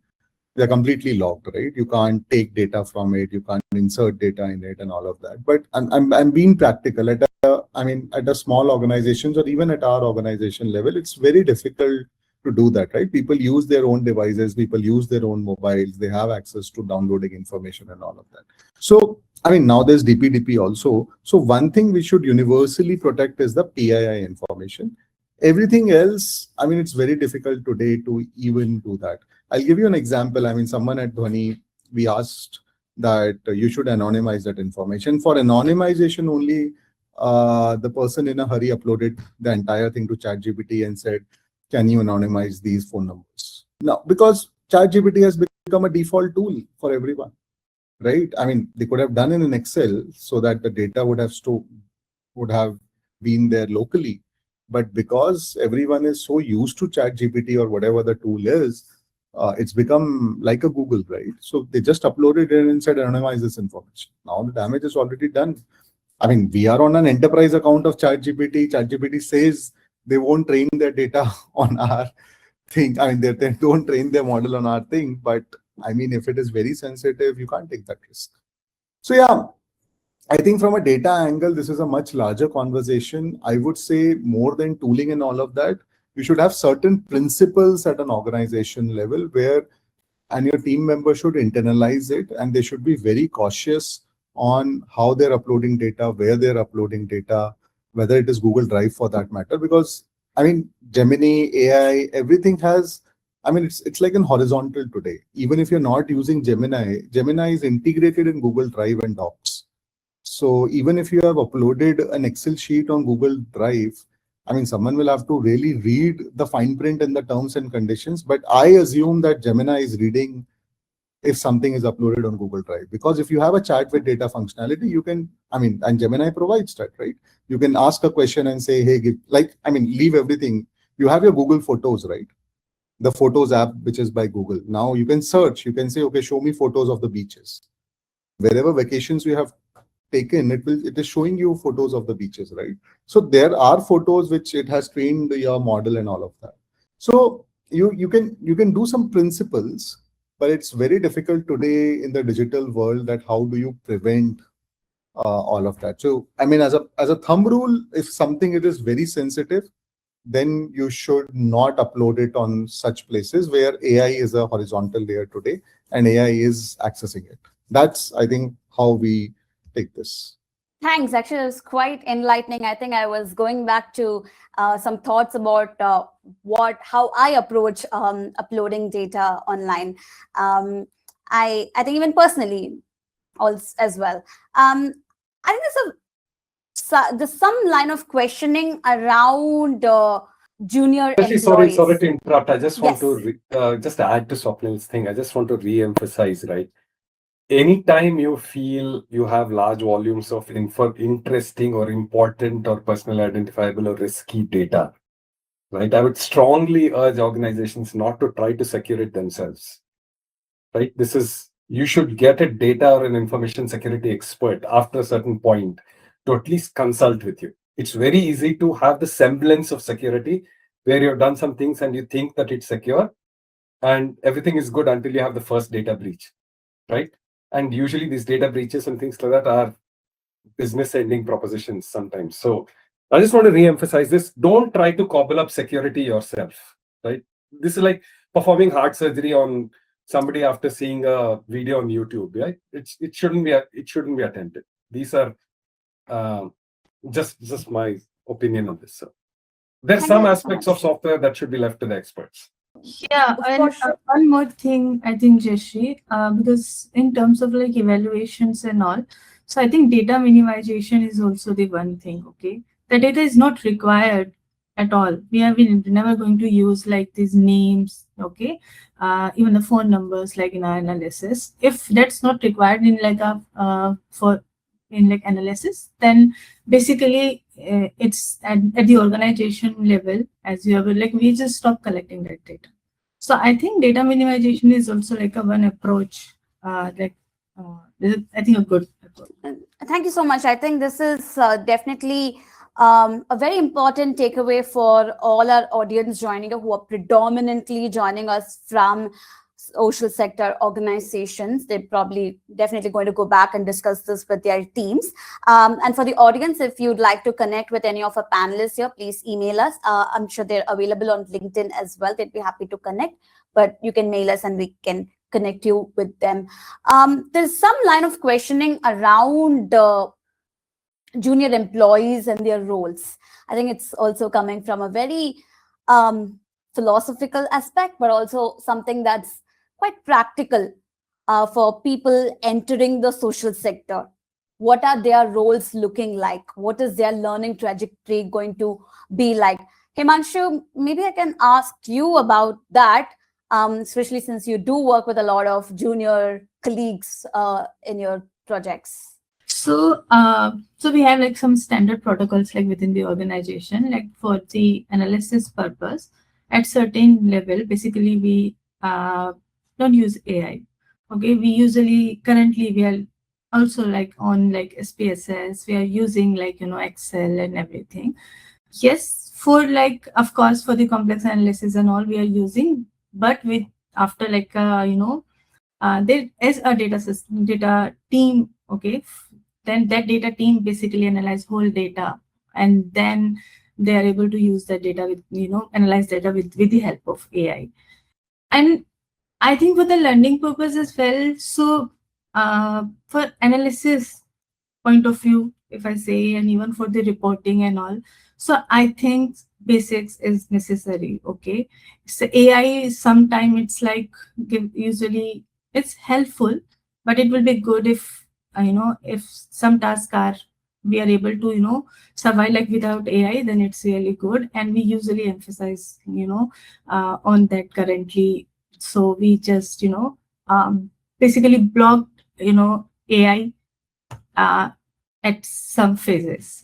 they're completely locked, right? You can't take data from it, you can't insert data in it and all of that. But I'm being practical at a small organizations or even at our organization level, it's very difficult to do that, right? People use their own devices, people use their own mobiles, they have access to downloading information and all of that. So, I mean, now there's DPDP also. So one thing we should universally protect is the PII information. Everything else, I mean, it's very difficult today to even do that. I'll give you an example. I mean, someone at Dhwani, we asked that you should anonymize that information. For anonymization only, the person in a hurry uploaded the entire thing to ChatGPT and said, can you anonymize these phone numbers? Now, because ChatGPT has become a default tool for everyone, right? I mean, they could have done it in Excel so that the data would have been there locally. But because everyone is so used to ChatGPT or whatever the tool is, it's become like a Google, right? So they just uploaded it and said, anonymize this information. Now the damage is already done. I mean, we are on an enterprise account of ChatGPT. ChatGPT says they won't train their data on our thing. I mean, they don't train their model on our thing. But I mean, if it is very sensitive, you can't take that risk. So yeah, I think from a data angle, this is a much larger conversation. I would say more than tooling and all of that, you should have certain principles at an organization level where, and your team member should internalize it, and they should be very cautious on how they're uploading data, where they're uploading data, whether it is Google Drive for that matter. Because I mean, Gemini, AI, everything has, I mean, it's like in horizontal today. Even if you're not using Gemini, Gemini is integrated in Google Drive and Docs. So even if you have uploaded an Excel sheet on Google Drive, I mean, someone will have to really read the fine print and the terms and conditions. But I assume that Gemini is reading if something is uploaded on Google Drive. Because if you have a chat with data functionality, you can, I mean, and Gemini provides that, right? You can ask a question and say, hey, leave everything. You have your Google Photos, right? The Photos app, which is by Google. Now you can search, you can say, okay, show me photos of the beaches. Wherever vacations you have taken, it is showing you photos of the beaches, right? So there are photos which it has trained your model and all of that. So you can do some principles, but it's very difficult today in the digital world that how do you prevent all of that. So I mean, as a thumb rule, if something it is very sensitive, then you should not upload it on such places where AI is a horizontal layer today and AI is accessing it. That's, I think, how we take this. Thanks. Actually, it was quite enlightening. I think I was going back to some thoughts about how I approach uploading data online. I think even personally, also as well. I think there's some line of questioning around junior Actually, employees. sorry to interrupt. I just want Yes. to just add to Swapnil's thing. I just want to re-emphasize, right? Anytime you feel you have large volumes of interesting or important or personally identifiable or risky data, right? I would strongly urge organizations not to try to secure it themselves, right? You should get a data or an information security expert after a certain point to at least consult with you. It's very easy to have the semblance of security where you've done some things and you think that it's secure and everything is good until you have the first data breach, right? And usually these data breaches and things like that are business ending propositions sometimes. So I just want to re-emphasize this. Don't try to cobble up security yourself, right? This is like performing heart surgery on somebody after seeing a video on YouTube, right? It shouldn't be attempted. These are just my opinion on this. So there's Thank some you so aspects much. of software that should be left to the experts. Yeah, Of and course. one more thing, I think, Jayashree, because in terms of like evaluations and all, so I think data minimization is also the one thing, okay? The data is not required at all. We are never going to use like these names, okay? Even the phone numbers, like in our analysis. If that's not required in like analysis, then basically it's at the organization level, as you have like, we just stop collecting that data. So I think data minimization is also like a one approach, I think a good approach. Thank you so much. I think this is definitely a very important takeaway for all our audience joining us, who are predominantly joining us from social sector organizations. They're probably definitely going to go back and discuss this with their teams. And for the audience, if you'd like to connect with any of our panelists here, please email us. I'm sure they're available on LinkedIn as well. They'd be happy to connect, but you can mail us and we can connect you with them. There's some line of questioning around junior employees and their roles. I think it's also coming from a very philosophical aspect, but also something that's quite practical for people entering the social sector. What are their roles looking like? What is their learning trajectory going to be like? Himanshu, maybe I can ask you about that, especially since you do work with a lot of junior colleagues in your projects. So, so we have like some standard protocols like within the organization, like for the analysis purpose. At certain level, basically we don't use AI. Okay, currently we are also like on like SPSS. We are using like Excel and everything. Yes, for like, of course, for the complex analysis and all we are using, but with after like there is a data team. Okay, then that data team basically analyze whole data, and then they are able to use that data with analyze data with the help of AI. And I think for the learning purpose as well, so for analysis point of view, if I say, and even for the reporting and all, so I think basics is necessary. Okay, so AI sometime it's like usually it's helpful, but it will be good if if some tasks are we are able to survive like without AI, then it's really good. And we usually emphasize on that currently. So we just basically blocked AI at some phases.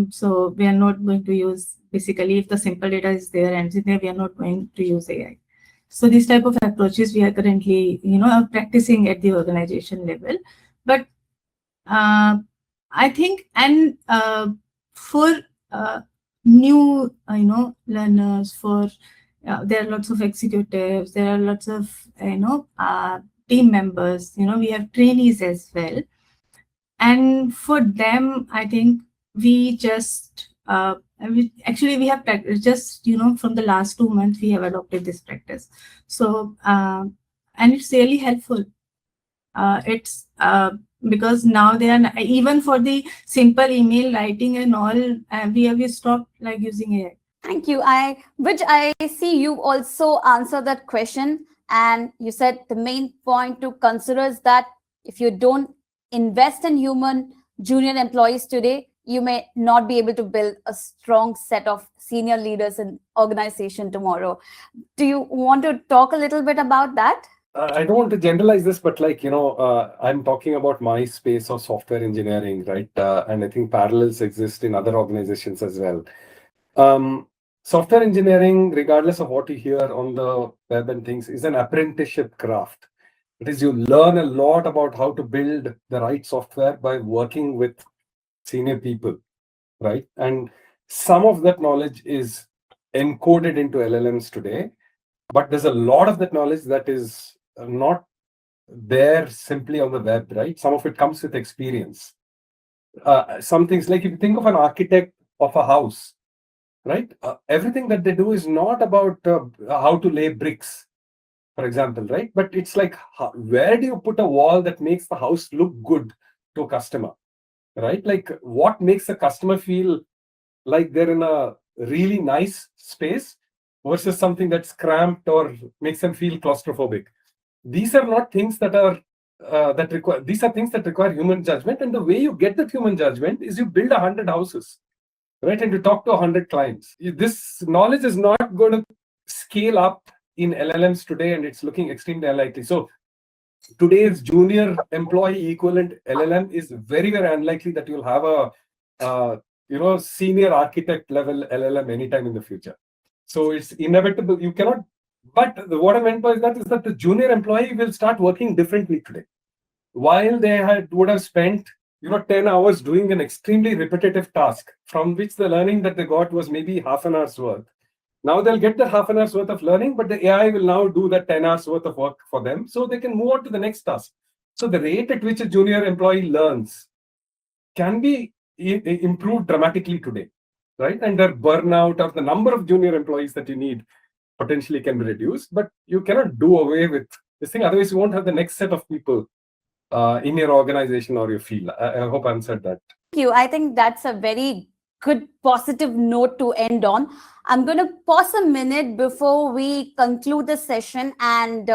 So we are not going to use, basically, if the simple data is there and we are not going to use AI. So these type of approaches we are currently practicing at the organization level. But I think, and for new learners, for there are lots of executives, there are lots of team members, we have trainees as well. And for them, I think we just we have just from the last 2 months we have adopted this practice. So and it's really helpful. It's because now they are even for the simple email writing and all, we have stopped like using AI. Thank you. Which I see you also answered that question, and you said the main point to consider is that if you don't invest in human junior employees today, you may not be able to build a strong set of senior leaders in organization tomorrow. Do you want to talk a little bit about that? I don't want to generalize this, but I'm talking about my space of software engineering, right? And I think parallels exist in other organizations as well. Software engineering, regardless of what you hear on the web and things, is an apprenticeship craft. It is, you learn a lot about how to build the right software by working with senior people, right? And some of that knowledge is encoded into LLMs today, but there's a lot of that knowledge that is not there simply on the web, right? Some of it comes with experience. Some things, like if you think of an architect of a house, right? Everything that they do is not about how to lay bricks, for example, right? But it's like, where do you put a wall that makes the house look good to a customer, right? Like, what makes the customer feel like they're in a really nice space versus something that's cramped or makes them feel claustrophobic. These are not things that are these are things that require human judgment. And the way you get that human judgment is you build 100 houses, right? And you talk to 100 clients. This knowledge is not going to scale up in LLMs today, and it's looking extremely unlikely. So today's junior employee equivalent LLM is very, very unlikely that you'll have a senior architect level LLM anytime in the future. So it's inevitable. You cannot. But what I meant by that is that the junior employee will start working differently today. While they would have spent 10 hours doing an extremely repetitive task from which the learning that they got was maybe half an hour's worth. Now they'll get that half an hour's worth of learning, but the AI will now do that 10 hours worth of work for them, so they can move on to the next task. So the rate at which a junior employee learns can be improved dramatically today, right? And their burnout or the number of junior employees that you need potentially can be reduced, but you cannot do away with this thing. Otherwise, you won't have the next set of people in your organization or your field. I hope I answered that. Thank you. I think that's a very good positive note to end on. I'm going to pause a minute before we conclude the session and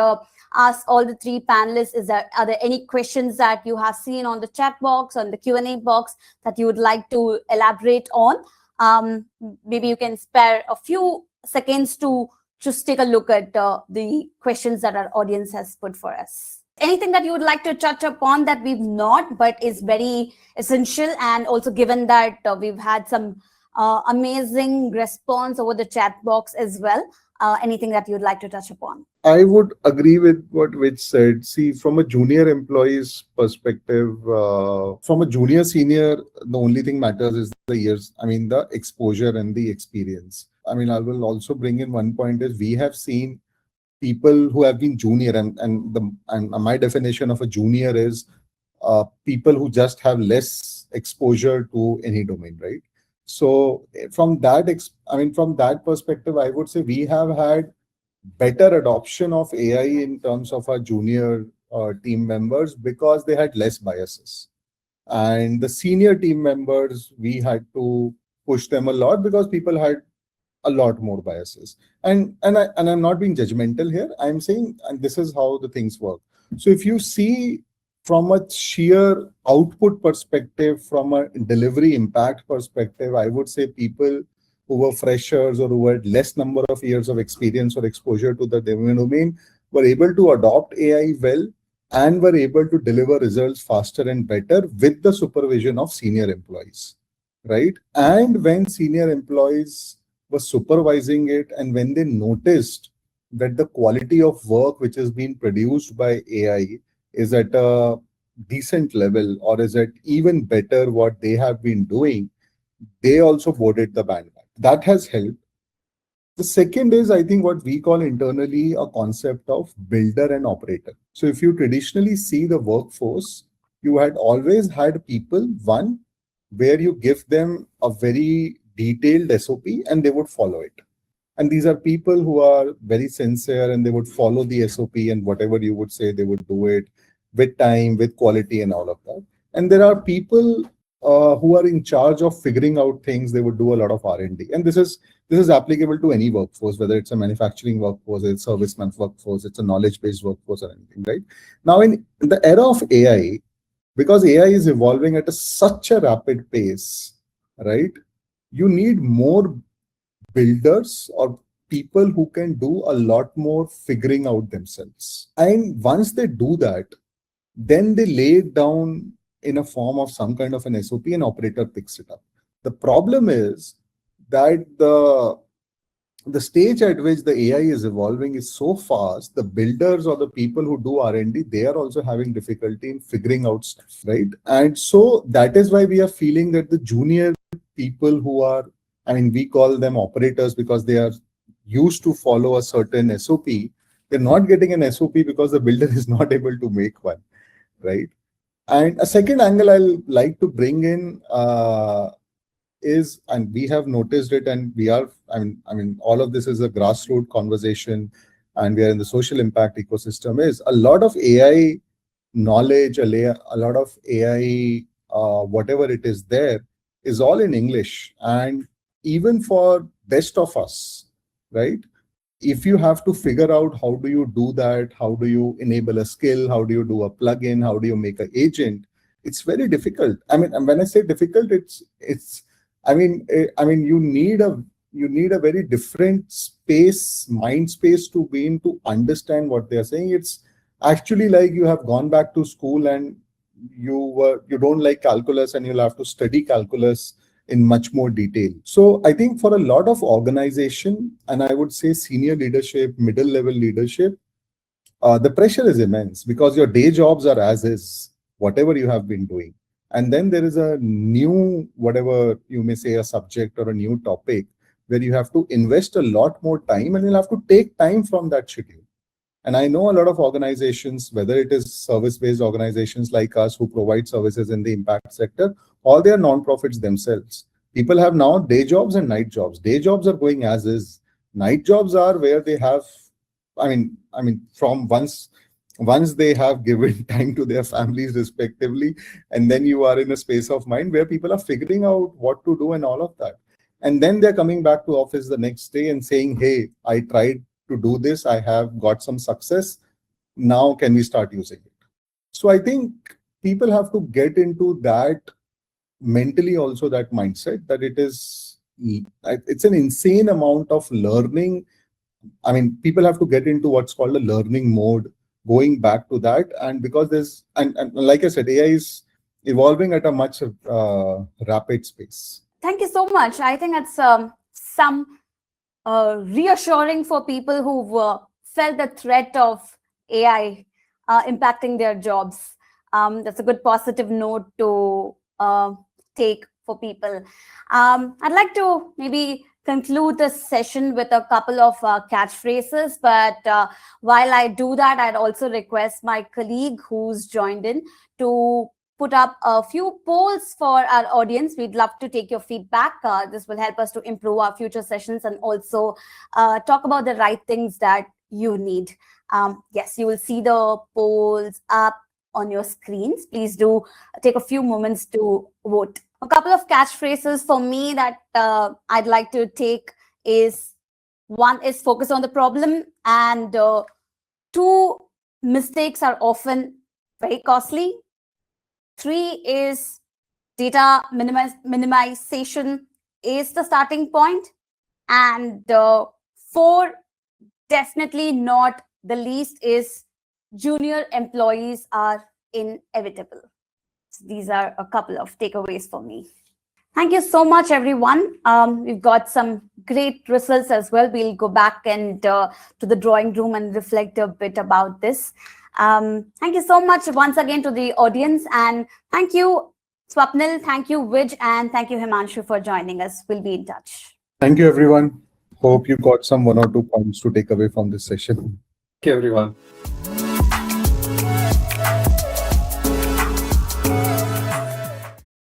ask all the three panelists, are there any questions that you have seen on the chat box, on the Q&A box that you would like to elaborate on? Maybe you can spare a few seconds to just take a look at the questions that our audience has put for us. Anything that you would like to touch upon that we've not, but is very essential, and also given that we've had some amazing response over the chat box as well. Anything that you'd like to touch upon? I would agree with what Vij said. See, from a junior employee's perspective, from a junior senior, the only thing matters is the years. I mean, the exposure and the experience. I mean, I will also bring in one point is we have seen people who have been junior, and my definition of a junior is people who just have less exposure to any domain, right? So from that, from that perspective, I would say we have had better adoption of AI in terms of our junior team members because they had less biases. And the senior team members, we had to push them a lot because people had a lot more biases. And I'm not being judgmental here. I'm saying, and this is how the things work. So if you see from a sheer output perspective, from a delivery impact perspective, I would say people who were freshers or who had less number of years of experience or exposure to the domain were able to adopt AI well and were able to deliver results faster and better with the supervision of senior employees, right? And when senior employees were supervising it, and when they noticed that the quality of work which is being produced by AI is at a decent level or is at even better what they have been doing, they also boarded the bandwagon. That has helped. The second is, I think, what we call internally a concept of builder and operator. So if you traditionally see the workforce, you had always had people, one, where you give them a very detailed SOP and they would follow it. And these are people who are very sincere and they would follow the SOP, and whatever you would say, they would do it. with time, with quality and all of that. And there are people who are in charge of figuring out things. They would do a lot of R&D. And this is applicable to any workforce, whether it's a manufacturing workforce, it's a serviceman workforce, it's a knowledge-based workforce or anything, right? Now, in the era of AI, because AI is evolving at such a rapid pace, right? You need more builders or people who can do a lot more figuring out themselves. And once they do that, then they lay it down in a form of some kind of an SOP and operator picks it up. The problem is that the stage at which the AI is evolving is so fast, the builders or the people who do R&D, they are also having difficulty in figuring out stuff, right? And so that is why we are feeling that the junior people who are, I mean, we call them operators because they are used to follow a certain SOP. They're not getting an SOP because the builder is not able to make one, right? And a second angle I'll like to bring in is, and we have noticed it, and we are, I mean, all of this is a grassroots conversation, and we are in the social impact ecosystem, is a lot of AI knowledge, a lot of AI, whatever it is there, is all in English. And even for best of us, right? If you have to figure out how do you do that, how do you enable a skill, how do you do a plugin, how do you make an agent, it's very difficult. I mean, when I say difficult, I mean, you need a very different space, mind space to be in to understand what they are saying. It's actually like you have gone back to school and you don't like calculus and you'll have to study calculus in much more detail. So I think for a lot of organization, and I would say senior leadership, middle level leadership, the pressure is immense because your day jobs are as is, whatever you have been doing. And then there is a new, whatever you may say, a subject or a new topic where you have to invest a lot more time and you'll have to take time from that schedule. And I know a lot of organizations, whether it is service-based organizations like us who provide services in the impact sector, or they are non-profits themselves. People have now day jobs and night jobs. Day jobs are going as is. Night jobs are where they have, I mean, from once they have given time to their families respectively, and then you are in a space of mind where people are figuring out what to do and all of that. And then they're coming back to office the next day and saying, hey, I tried to do this, I have got some success, now can we start using it? So I think people have to get into that mentally also, that mindset that it's an insane amount of learning. I mean, people have to get into what's called a learning mode, going back to that. And because there's, and like I said, AI is evolving at a much rapid space. Thank you so much. I think it's some reassuring for people who've felt the threat of AI impacting their jobs. That's a good positive note to take for people. I'd like to maybe conclude this session with a couple of catchphrases, but while I do that, I'd also request my colleague who's joined in to put up a few polls for our audience. We'd love to take your feedback. This will help us to improve our future sessions and also talk about the right things that you need. Yes, you will see the polls up on your screens. Please do take a few moments to vote. A couple of catchphrases for me that I'd like to take is, one is focus on the problem, and two, mistakes are often very costly. 3 is data minimization is the starting point. And 4, definitely not the least, is junior employees are inevitable. So these are a couple of takeaways for me. Thank you so much, everyone. We've got some great results as well. We'll go back and to the drawing room and reflect a bit about this. Thank you so much once again to the audience, and thank you, Swapnil, thank you, Vij, and thank you, Himanshu, for joining us. We'll be in touch. Thank you, everyone. Hope you got some 1 or 2 points to take away from this session. Thank you, everyone.